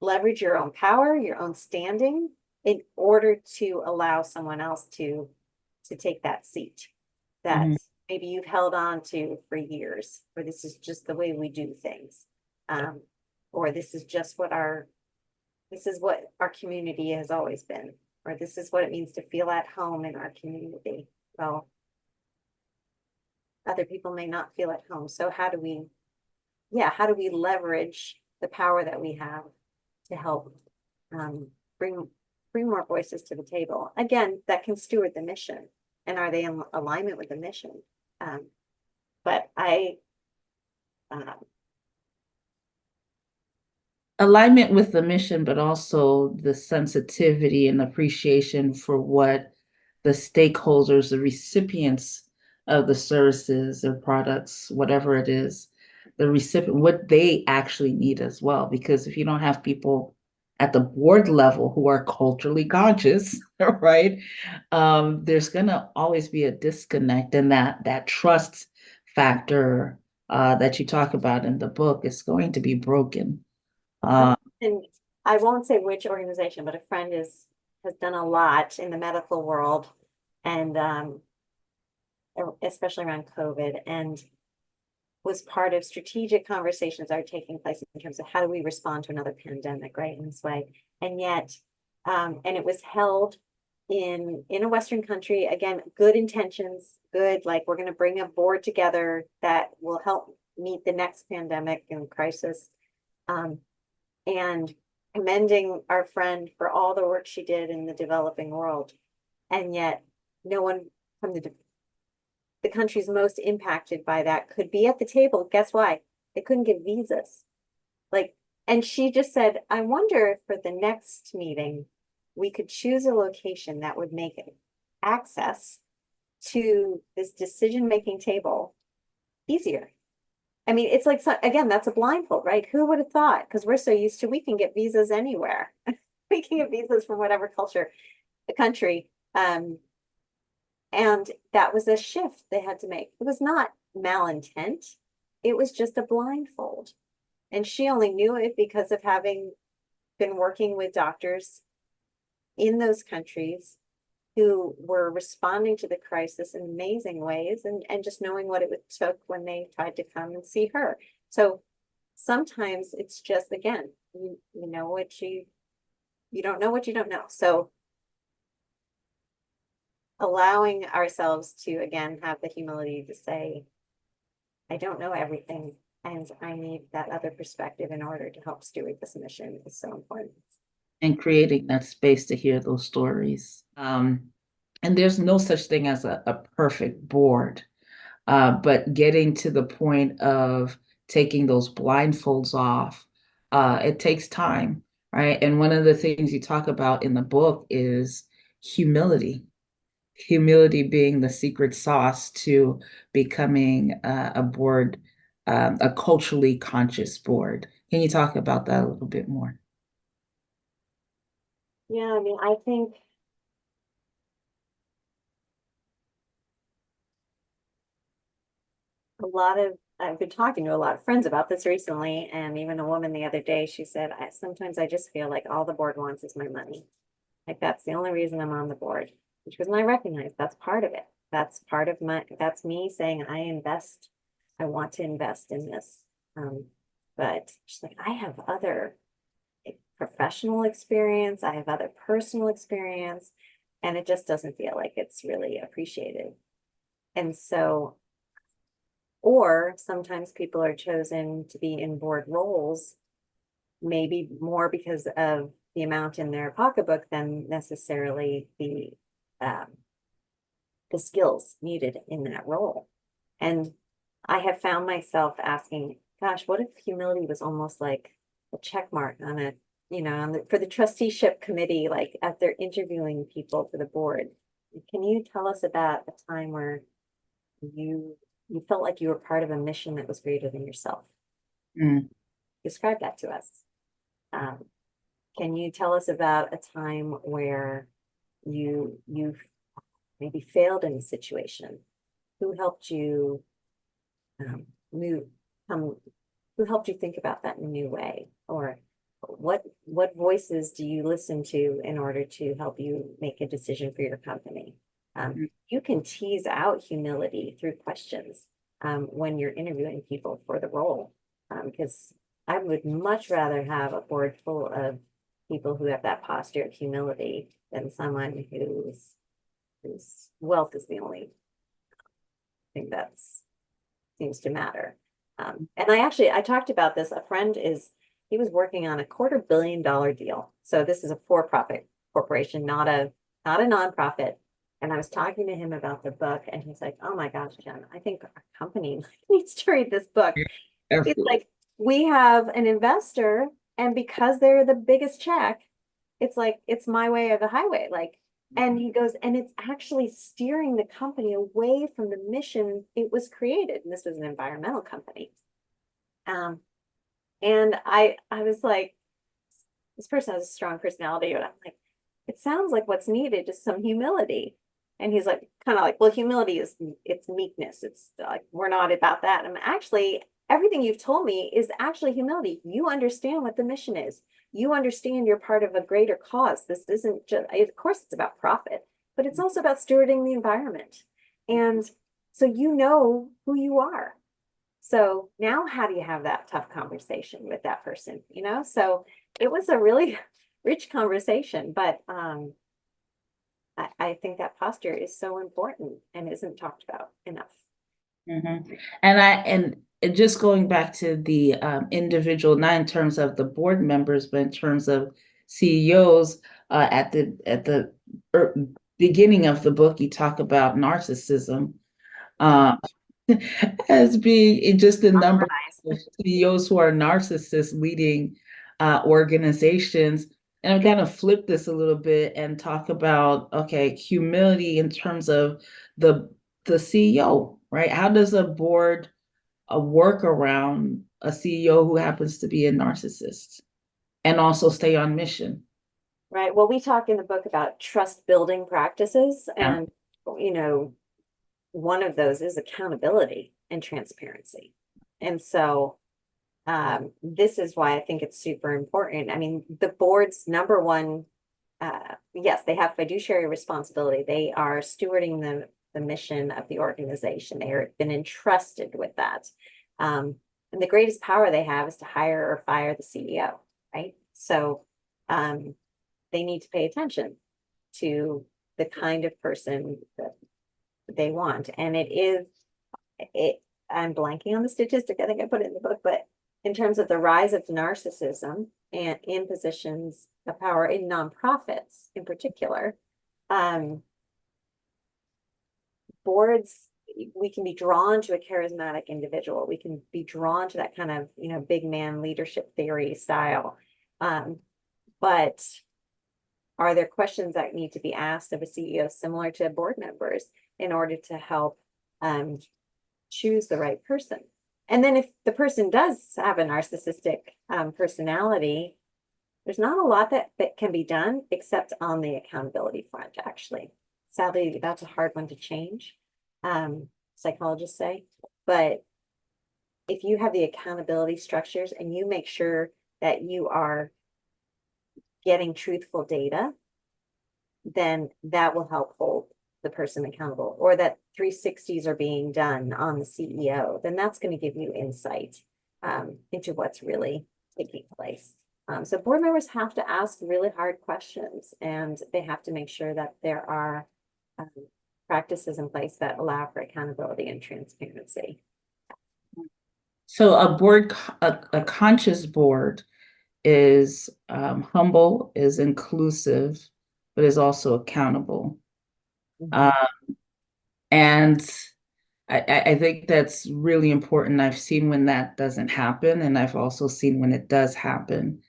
leverage your own power, your own standing in order to allow someone else to take that seat that Mhm. maybe you've held on to for years, or this is just the way we do things. Um, or this is just this is what our community has always been, or this is what it means to feel at home in our community. Well, other people may not feel at home. So how do we leverage the power that we have to help um, bring bring more voices to the table? Again, that can steward the mission, and are they in alignment with the mission? Um, but uh, Alignment with the mission, but also the sensitivity and appreciation for what the stakeholders, the recipients of the services or products, whatever it is, the recipient, what they actually need as well. Because if you don't have people at the board level who are culturally conscious, right, there's going to always be a disconnect, and that trust factor that you talk about in the book is going to be broken. Uh, and I won't say which organization, but a friend has done a lot in the medical world, and especially around COVID, and was part of strategic conversations that are taking place in terms of how do we respond to another pandemic, right, in this way. And yet, and it was held in a Western country, again, good intentions, good, like we're going to bring a board together that will help meet the next pandemic and crisis. And commending our friend for all the work she did in the developing world. And yet no one from the countries most impacted by that could be at the table. Guess why? They couldn't get visas. Like, and she just said, I wonder if for the next meeting, we could choose a location that would make it access to this decision-making table easier. I mean, it's like, again, that's a blindfold, right? Who would have thought? Because we're so used to, we can get visas anywhere. We can get visas from whatever culture, the country. And that was a shift they had to make. It was not malintent. It was just a blindfold. And she only knew it because of having been working with doctors in those countries who were responding to the crisis in amazing ways, and just knowing what it took when they tried to come and see her. So sometimes it's just, again, you know what you don't know what you don't know. So allowing ourselves to, again, have the humility to say, I don't know everything, and I need that other perspective in order to help steward this mission is so important. and creating that space to hear those stories. And there's no such thing as a perfect board, but getting to the point of taking those blindfolds off, it takes time, right? And one of the things you talk about in the book is humility. Humility being the secret sauce to becoming a board a culturally conscious board. Can you talk about that a little bit more? Yeah, I mean, I think I've been talking to a lot of friends about this recently, and even a woman the other day, she said, sometimes I just feel like all the board wants is my money. Like that's the only reason I'm on the board. Which was, and I recognize that's part of it. That's part of that's me saying I want to invest in this. But she's like, I have other professional experience, I have other personal experience, and it just doesn't feel like it's really appreciated. And so, or sometimes people are chosen to be in board roles, maybe more because of the amount in their pocketbook than necessarily um, the skills needed in that role. And I have found myself asking, gosh, what if humility was almost like a check mark on a, for the trusteeship committee, like as they're interviewing people for the board? Can you tell us about a time where you you felt like you were part of a mission that was greater than yourself? Mm. Describe that to us. Um, can you tell us about a time where you maybe failed in a situation? Who helped you move come who helped you think about that in a new way? Or what voices do you listen to in order to help you make a decision for your company? You can tease out humility through questions when you're interviewing people for the role, because I would much rather have a board full of people who have that posture of humility than someone whose wealth is the only thing that seems to matter. And I talked about this. A friend he was working on a $250 million deal. So this is a for-profit corporation, not a nonprofit. And I was talking to him about the book, and he's like, "Oh my gosh, Jen, I think our company needs to read this book." It's Absolutely. like we have an investor, and because they're the biggest check, it's like it's my way or the highway. Like, and he goes, and it's actually steering the company away from the mission it was created. And this was an environmental company. And I was like, this person has a strong personality, but I'm like, it sounds like what's needed is some humility. And he's like, kind of like, well, humility it's meekness. It's like, we're not about that. I'm actually, everything you've told me is actually humility. You understand what the mission is. You understand you're part of a greater cause. This isn't just, of course, it's about profit, but it's also about stewarding the environment. And so you know who you are. So now how do you have that tough conversation with that person? So it was a really rich conversation, but I think that posture is so important and isn't talked about enough. Mhm. And just going back to the individual, not in terms of the board members, but in terms of CEOs, at the beginning of the book, you talk about narcissism as being just the number of CEOs who are narcissists leading organizations. And I'm going to flip this a little bit and talk about, okay, humility in terms of the the CEO, right? How does a board work around a CEO who happens to be a narcissist and also stay on mission? Right. Well, we talk in the book about trust building practices, Yeah. and one of those is accountability and transparency. And so this is why I think it's super important. I mean, the board's number one, yes, they have fiduciary responsibility. They are stewarding the mission of the organization. They have been entrusted with that. And the greatest power they have is to hire or fire the CEO, right? So they need to pay attention to the kind of person that they want. And I'm blanking on the statistic. I think I put it in the book, but in terms of the rise of narcissism and in positions of power in nonprofits in particular, boards, we can be drawn to a charismatic individual. We can be drawn to that kind of, big man leadership theory style. But are there questions that need to be asked of a CEO similar to board members in order to help choose the right person? And then if the person does have a narcissistic personality, there's not a lot that can be done except on the accountability front, actually. Sadly, that's a hard one to change, psychologists say. But if you have the accountability structures and you make sure that you are getting truthful data, then that will help hold the person accountable, or that 360s are being done on the CEO, then that's going to give you insight into what's really taking place. So board members have to ask really hard questions, and they have to make sure that there are practices in place that allow for accountability and transparency. So a conscious board is humble, is inclusive, but is also accountable. Mhm. And I think that's really important. I've seen when that doesn't happen, and I've also seen when it does happen.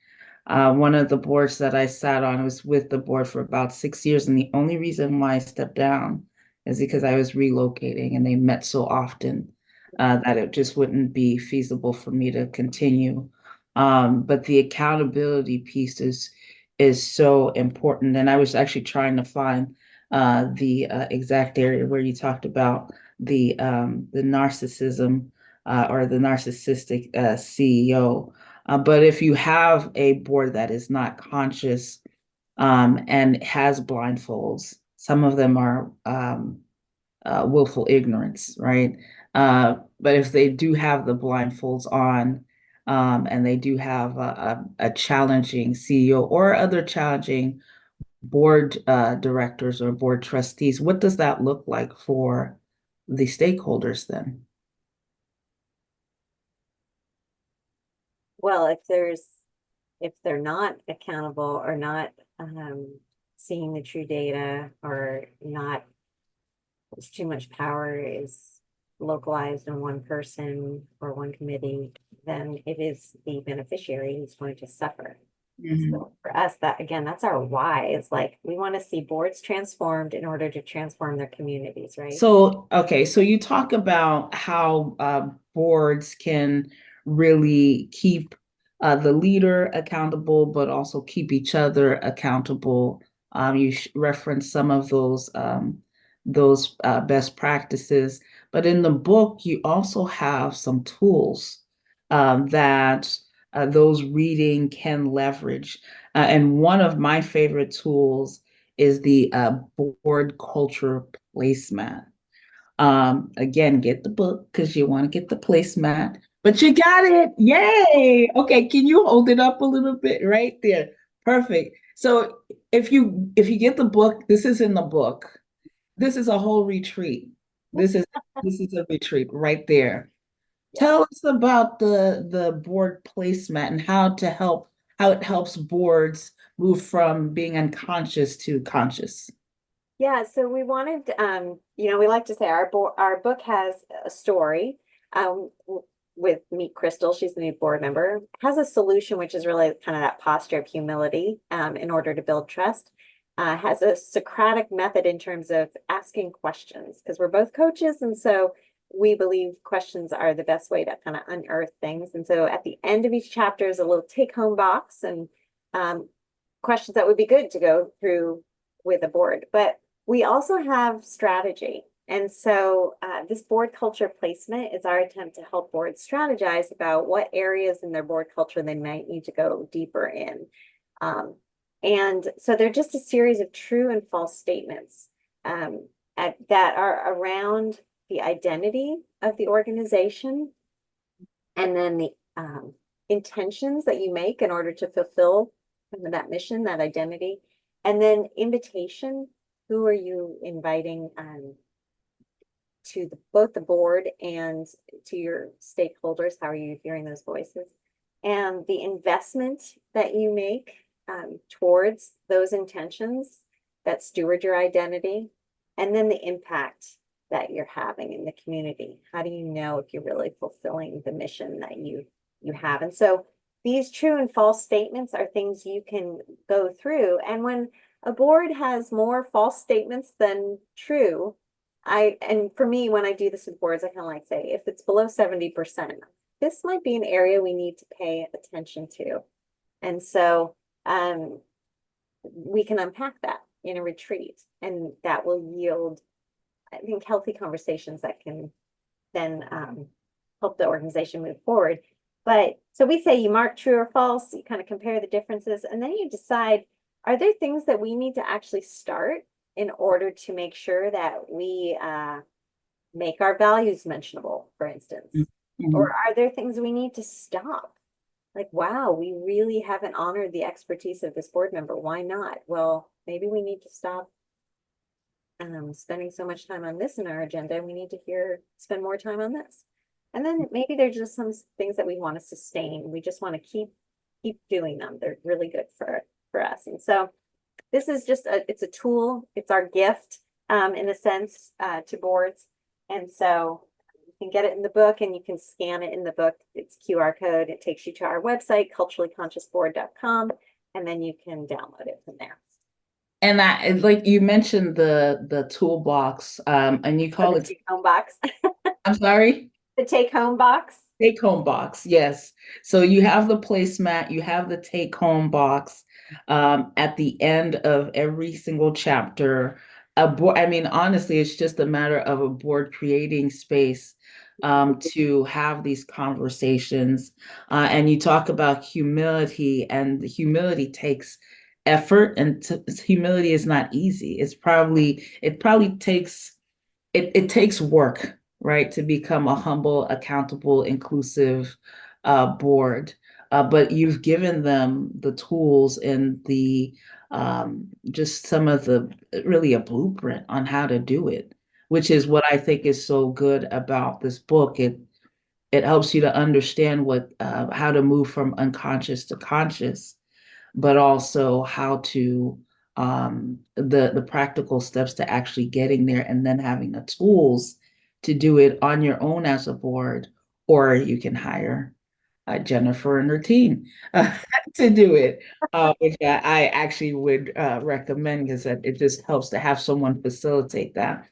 One of the boards that I sat on, was with the board for about 6 years, and the only reason why I stepped down is because I was relocating, and they met so often that it just wouldn't be feasible for me to continue. But the accountability piece is so important, and I was actually trying to find the exact area where you talked about the narcissism or the narcissistic CEO. But if you have a board that is not conscious and has blindfolds, some of them are willful ignorance, right? But if they do have the blindfolds on, and they do have a challenging CEO or other challenging board directors or board trustees, what does that look like for the stakeholders then? Well, if they're not accountable or not seeing the true data, or not, there's too much power is localized in one person or one committee, then it is the beneficiary who's going to suffer. So for us, that again, that's our why. It's like we want to see boards transformed in order to transform their communities, right? So, okay, so you talk about how boards can really keep the leader accountable, but also keep each other accountable. You reference some of those best practices, but in the book, you also have some tools that those reading can leverage. And one of my favorite tools is the board culture placemat. Again, get the book because you want to get the placemat, but you got it. Yay. Okay, can you hold it up a little bit right there? Perfect. So if you get the book, this is in the book. This is a whole retreat. This is this is a retreat right there. Yeah. Tell us about the board placemat and how it helps boards move from being unconscious to conscious. Yeah, so we wanted, we like to say our book has a story, with Meet Crystal, she's the new board member, has a solution, which is really kind of that posture of humility, in order to build trust. Has a Socratic method in terms of asking questions, because we're both coaches, and so we believe questions are the best way to kind of unearth things. And so at the end of each chapter is a little take-home box, and questions that would be good to go through with a board. But we also have strategy. And so this board culture placement is our attempt to help boards strategize about what areas in their board culture they might need to go deeper in. And so they're just a series of true and false statements that are around the identity of the organization, and then the intentions that you make in order to fulfill that mission, that identity, and then invitation. Who are you inviting to both the board and to your stakeholders? How are you hearing those voices? And the investment that you make towards those intentions that steward your identity, and then the impact that you're having in the community. How do you know if you're really fulfilling the mission that you have? And so these true and false statements are things you can go through. And when a board has more false statements than true, and for me, when I do this with boards, I kind of like say, if it's below 70%, this might be an area we need to pay attention to. And so we can unpack that in a retreat, and that will yield, I think, healthy conversations that can then help the organization move forward. But so we say you mark true or false, you kind of compare the differences, and then you decide, are there things that we need to actually start in order to make sure that we make our values mentionable, for instance? Or Mhm. are there things we need to stop? Like, wow, we really haven't honored the expertise of this board member. Why not? Well, maybe we need to stop spending so much time on this in our agenda. We need to spend more time on this. And then maybe there's just some things that we want to sustain. We just want to keep doing them. They're really good for us. And so this is just it's a tool. It's our gift in a sense to boards. And so you can get it in the book, and you can scan it in the book. It's QR code. It takes you to our website, culturallyconsciousboard.com, and then you can download it from there. And like you mentioned the toolbox, and you For call the it, take-home box. I'm sorry? The take-home box. Take home box, yes. So you have the placemat, you have the take home box at the end of every single chapter. A board, I mean, honestly, it's just a matter of a board creating space to have these conversations. And you talk about humility, and the humility takes effort, and humility is not easy. It probably takes it takes work, right, to become a humble, accountable, inclusive board. But you've given them the tools and the just some of the really a blueprint on how to do it, which is what I think is so good about this book. It helps you to understand what how to move from unconscious to conscious, but also how to the practical steps to actually getting there, and then having the tools to do it on your own as a board, or you can hire Jennifer and her team to do it, which I actually would recommend, because it just helps to have someone facilitate that.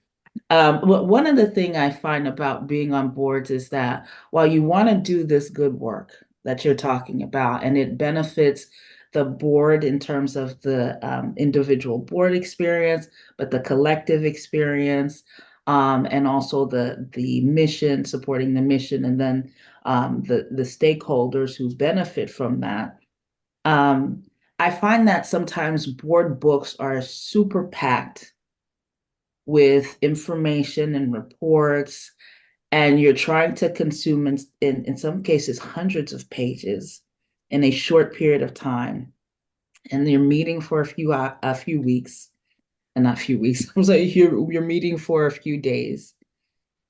One of the things I find about being on boards is that while you want to do this good work that you're talking about, and it benefits the board in terms of the individual board experience, but the collective experience, and also the mission, supporting the mission, and then the stakeholders who benefit from that. Um, I find that sometimes board books are super packed with information and reports, and you're trying to consume in some cases hundreds of pages in a short period of time, and you're meeting for a few weeks, and not few weeks. I'm sorry, you're meeting for a few days,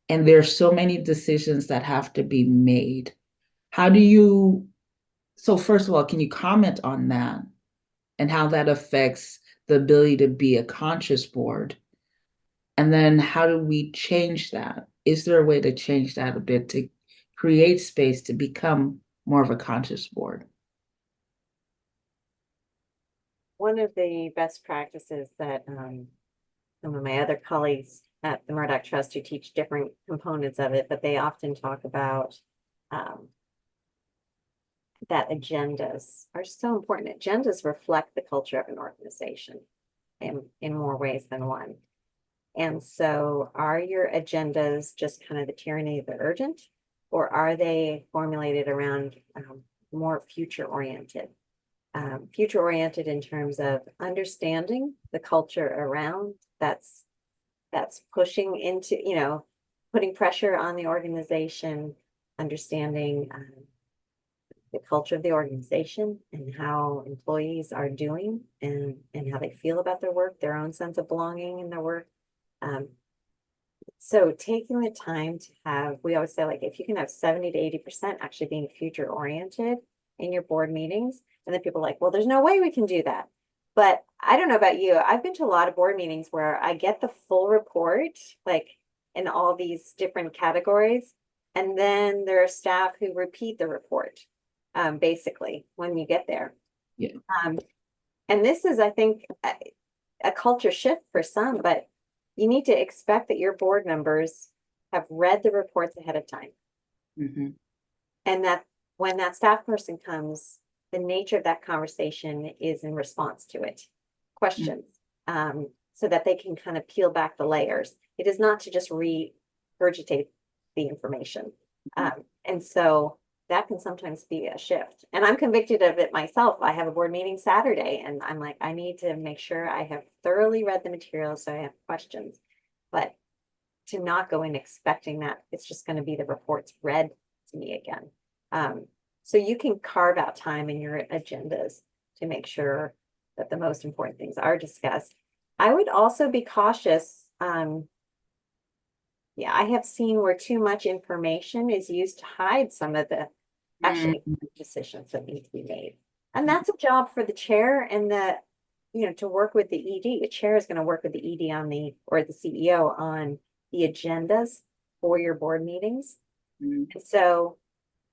and there's so many decisions that have to be made. How do you? So first of all, can you comment on that and how that affects the ability to be a conscious board? And then how do we change that? Is there a way to change that a bit to create space to become more of a conscious board? One of the best practices that some of my other colleagues at the Murdock Trust, who teach different components of it, but they often talk about um, that agendas are so important. Agendas reflect the culture of an organization in more ways than one. And so are your agendas just kind of the tyranny of the urgent, or are they formulated around more future oriented? Future oriented in terms of understanding the culture around that's pushing into, putting pressure on the organization, understanding the culture of the organization and how employees are doing, and how they feel about their work, their own sense of belonging in their work. So taking the time to have, we always say, like, if you can have 70 to 80% actually being future oriented in your board meetings, and then people are like, well, there's no way we can do that. But I don't know about you. I've been to a lot of board meetings where I get the full report, like in all these different categories. And then there are staff who repeat the report, basically, when you get there. Yeah. And this is, I think, a culture shift for some, but you need to expect that your board members have read the reports ahead of time. Mhm. And that when that staff person comes, the nature of that conversation is in response to it, questions, so that they can kind of peel back the layers. It is not to just regurgitate the information. And so that can sometimes be a shift. And I'm convicted of it myself. I have a board meeting Saturday, and I'm like, I need to make sure I have thoroughly read the material so I have questions. But to not go in expecting that it's just going to be the reports read to me again. So you can carve out time in your agendas to make sure that the most important things are discussed. I would also be cautious. Yeah, I have seen where too much information is used to hide some of the actually decisions that need to be made. And that's a job for the chair and to work with the ED. The chair is going to work with the ED or the CEO on the agendas for your board meetings. And so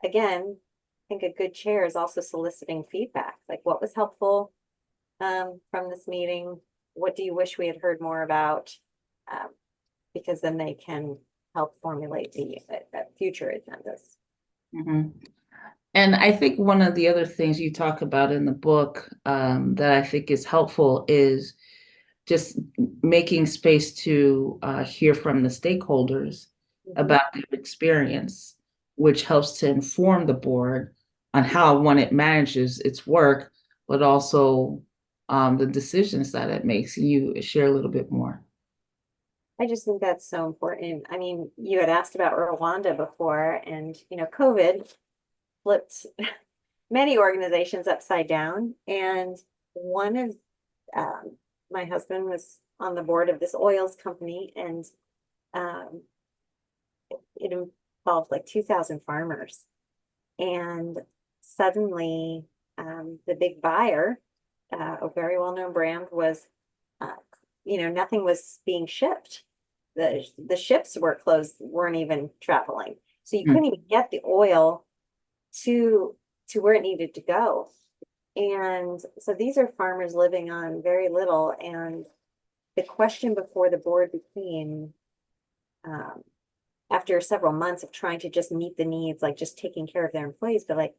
again, I think a good chair is also soliciting feedback, like what was helpful from this meeting? What do you wish we had heard more about? Because then they can help formulate the future agendas. Mhm. And I think one of the other things you talk about in the book that I think is helpful is just making space to hear from the stakeholders about their experience, which helps to inform the board on how one it manages its work, but also the decisions that it makes. Can you share a little bit more? I just think that's so important. I mean, you had asked about Rwanda before, and COVID flipped many organizations upside down. And one of my husband was on the board of this oils company, and um, it involved like 2,000 farmers. And suddenly, the big buyer, a very well-known brand, was, nothing was being shipped. The ships were closed, weren't even traveling. So you couldn't even get the oil to where it needed to go. And so these are farmers living on very little. And the question before the board became, after several months of trying to just meet the needs, like just taking care of their employees, but like,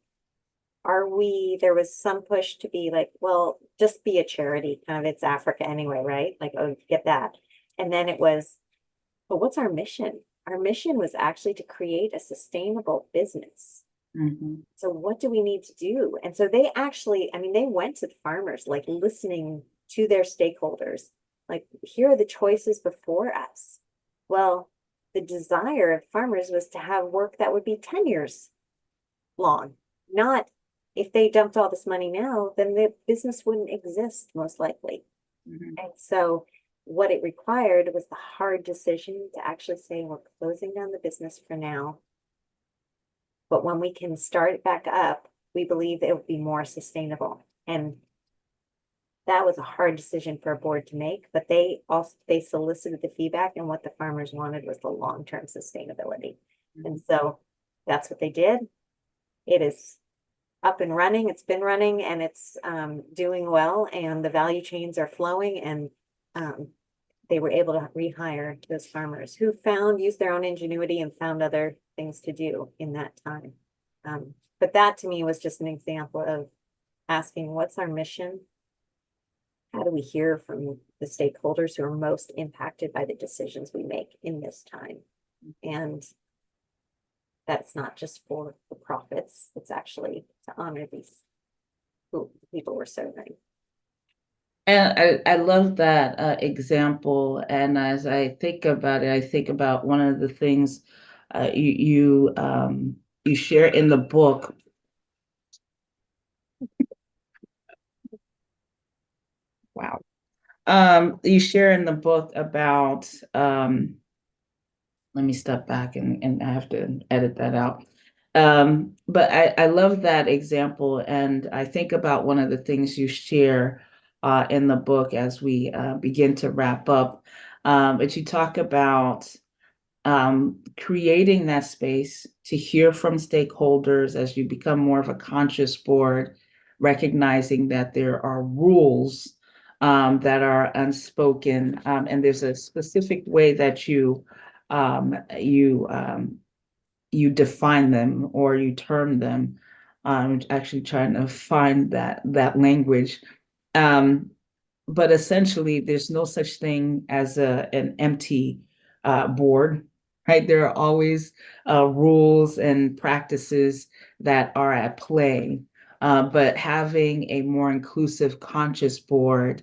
there was some push to be like, well, just be a charity, kind of, it's Africa anyway, right? Like, oh, get that. And then it was, but what's our mission? Our mission was actually to create a sustainable business. So what do we need to do? And so they actually, I mean, they went to the farmers, like listening to their stakeholders, like, here are the choices before us. Well, the desire of farmers was to have work that would be 10 years long, not if they dumped all this money now, then the business wouldn't exist most likely. And so what it required was the hard decision to actually say, we're closing down the business for now. But when we can start it back up, we believe it will be more sustainable. And that was a hard decision for a board to make, but they solicited the feedback, and what the farmers wanted was the long-term sustainability. And so that's what they did. It is up and running. It's been running, and it's doing well, and the value chains are flowing, and they were able to rehire those farmers who used their own ingenuity and found other things to do in that time. But that to me was just an example of asking, what's our mission? How do we hear from the stakeholders who are most impacted by the decisions we make in this time? And that's not just for the profits, it's actually to honor these people we're serving. And I love that example. And as I think about it, I think about one of the things you share in the book. Wow. You share in the book about let me step back and I have to edit that out. But I love that example, and I think about one of the things you share in the book as we begin to wrap up. But you talk about creating that space to hear from stakeholders as you become more of a conscious board, recognizing that there are rules that are unspoken, and there's a specific way that um, you you define them or you term them. I'm actually trying to find that language. Um, but essentially, there's no such thing as an empty board, right? There are always rules and practices that are at play. But having a more inclusive, conscious board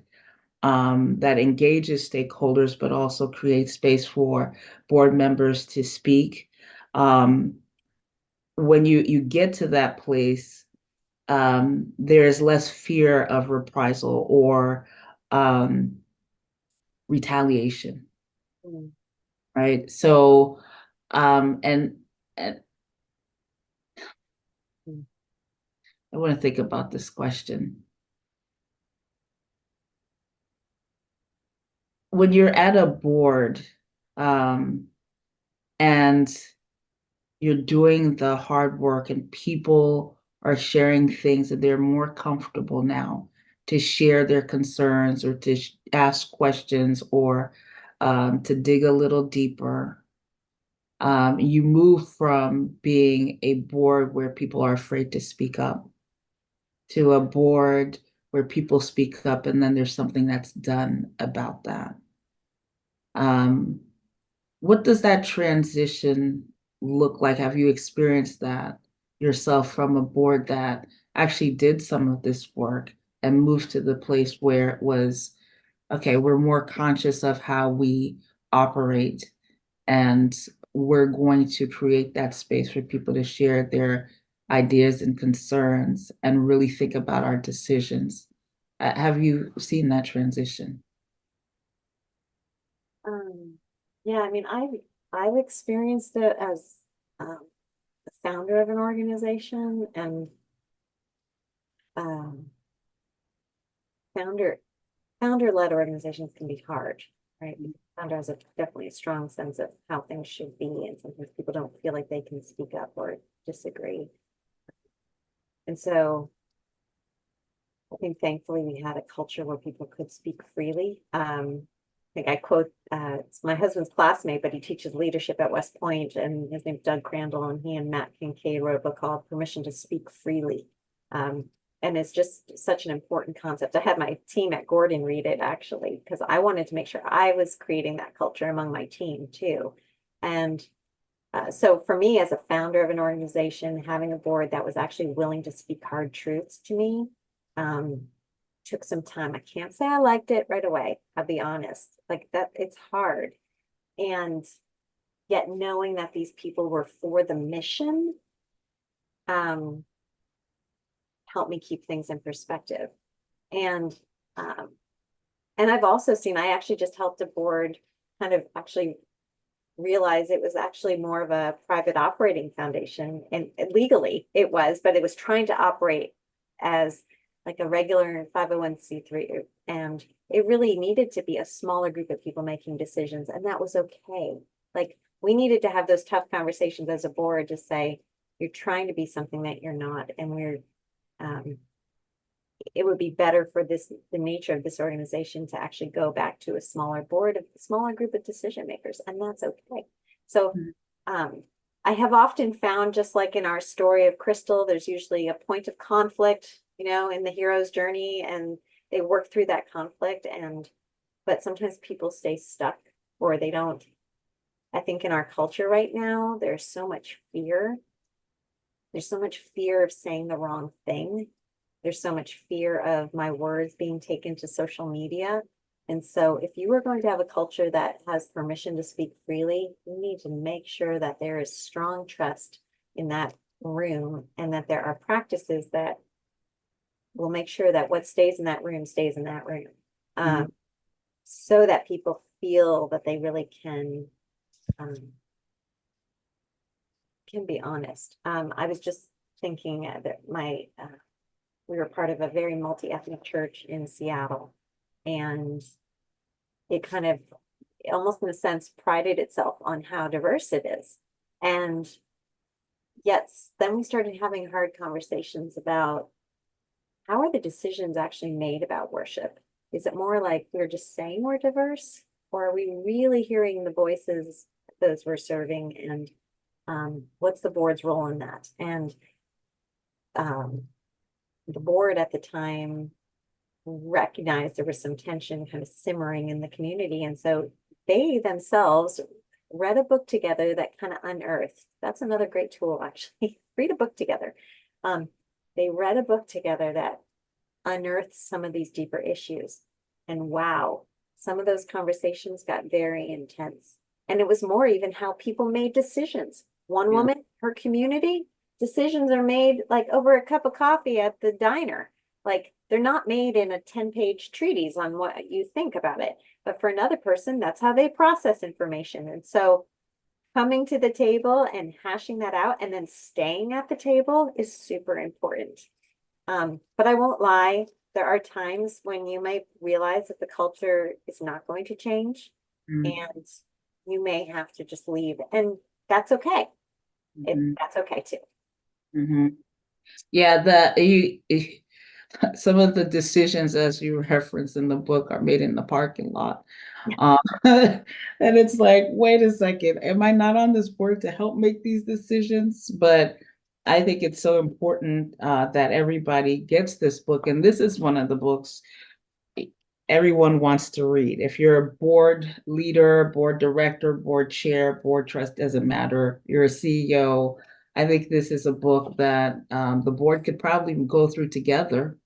that engages stakeholders, but also creates space for board members to speak. When you get to that place, there is less fear of reprisal or um, retaliation, Mm. right? So, and Mm. I want to think about this question. When you're at a board, um, and you're doing the hard work and people are sharing things that they're more comfortable now to share their concerns or to ask questions or to dig a little deeper. You move from being a board where people are afraid to speak up to a board where people speak up and then there's something that's done about that. Um, What does that transition look like? Have you experienced that yourself from a board that actually did some of this work and moved to the place where it was, okay, we're more conscious of how we operate and we're going to create that space for people to share their ideas and concerns and really think about our decisions. Have you seen that transition? Um, yeah, I mean, I've experienced it as the founder of an organization, and um, founder founder-led organizations can be hard, right? Founder has definitely a strong sense of how things should be, and sometimes people don't feel like they can speak up or disagree. And so I think thankfully we had a culture where people could speak freely. I think I quote, it's my husband's classmate, but he teaches leadership at West Point, and his name's Doug Crandall, and he and Matt Kincaid wrote a book called Permission to Speak Freely. Um, and it's just such an important concept. I had my team at Gordon read it actually, because I wanted to make sure I was creating that culture among my team too. And so for me, as a founder of an organization, having a board that was actually willing to speak hard truths to me, um, took some time. I can't say I liked it right away. I'll be honest. Like that, it's hard. And yet knowing that these people were for the mission, um, helped me keep things in perspective. And um, and I've also seen, I actually just helped a board kind of actually realize it was actually more of a private operating foundation, and legally it was, but it was trying to operate as like a regular 501(c)(3), and it really needed to be a smaller group of people making decisions, and that was okay. Like we needed to have those tough conversations as a board to say you're trying to be something that you're not, and um, it would be better for the nature of this organization to actually go back to a smaller board, a smaller group of decision makers, and that's okay. So um, I have often found, just like in our story of Crystal, there's usually a point of conflict, in the hero's journey, and they work through that conflict, but sometimes people stay stuck or they don't. I think in our culture right now, there's so much fear. There's so much fear of saying the wrong thing. There's so much fear of my words being taken to social media. And so if you are going to have a culture that has permission to speak freely, you need to make sure that there is strong trust in that room, and that there are practices that will make sure that what stays in that room stays in that room. Mhm. So that people feel that they really um, can be honest. I was just thinking that we were part of a very multi-ethnic church in Seattle, and it kind of, almost in a sense, prided itself on how diverse it is. And yet then we started having hard conversations about how are the decisions actually made about worship? Is it more like we're just saying we're diverse, or are we really hearing the voices of those we're serving, and what's the board's role in that? And um, the board at the time recognized there was some tension kind of simmering in the community. And so they themselves read a book together that kind of unearthed. That's another great tool, actually. Read a book together. They read a book together that unearthed some of these deeper issues. And wow, some of those conversations got very intense. And it was more even how people made decisions. One Yeah. woman, her community, decisions are made like over a cup of coffee at the diner. Like they're not made in a 10-page treatise on what you think about it. But for another person, that's how they process information. And so coming to the table and hashing that out and then staying at the table is super important. But I won't lie, there are times when you might realize that the culture is not going to change and you may have to just leave. And that's okay. That's okay too. Mm-hmm. Yeah, some of the decisions, as you reference in the book, are made in the parking lot. And it's like, wait a second, am I not on this board to help make these decisions? But I think it's so important that everybody gets this book. And this is one of the books everyone wants to read. If you're a board leader, board director, board chair, board trust, doesn't matter, you're a CEO. I think this is a book that the board could probably go through together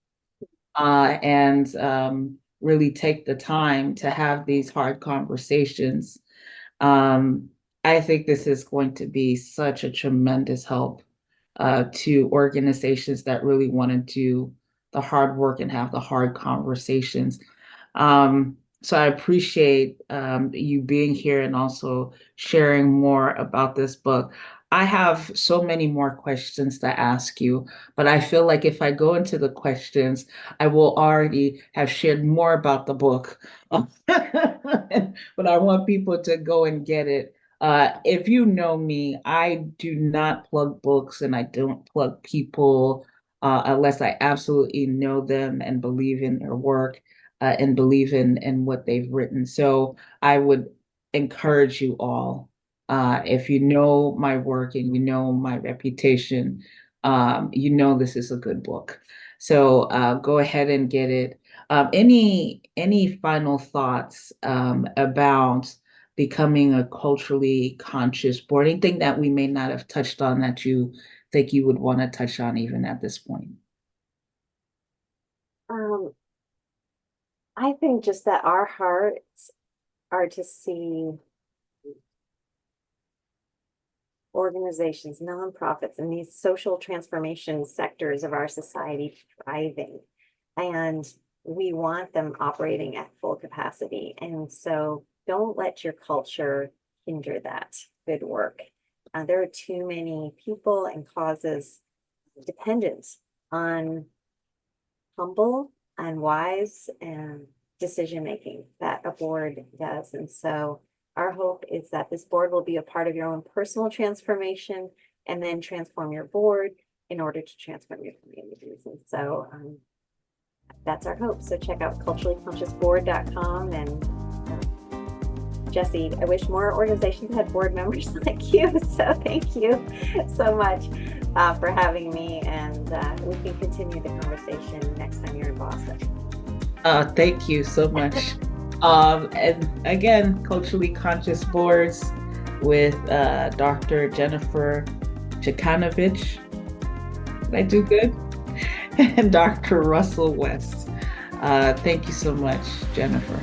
and really take the time to have these hard conversations. I think this is going to be such a tremendous help to organizations that really want to do the hard work and have the hard conversations. So I appreciate you being here and also sharing more about this book. I have so many more questions to ask you, but I feel like if I go into the questions, I will already have shared more about the book. But I want people to go and get it. If you know me, I do not plug books and I don't plug people unless I absolutely know them and believe in their work and believe in what they've written. So I would encourage you all, if you know my work and you know my reputation, you know this is a good book. So go ahead and get it. Any final thoughts about becoming a culturally conscious board? Anything that we may not have touched on that you think you would want to touch on even at this point? I think just that our hearts are to see organizations, nonprofits, and these social transformation sectors of our society thriving. And we want them operating at full capacity. And so don't let your culture hinder that good work. There are too many people and causes dependent on humble and wise and decision making that a board does. And so our hope is that this board will be a part of your own personal transformation and then transform your board in order to transform your communities. And so that's our hope. So check out culturallyconsciousboard.com. And Jessie, I wish more organizations had board members like you. So thank you so much for having me. And we can continue the conversation next time you're in Boston. Thank you so much. And again, Culturally Conscious Boards with Dr. Jennifer Jukanovich. Did I do good? And Dr. Russell West. Thank you so much, Jennifer.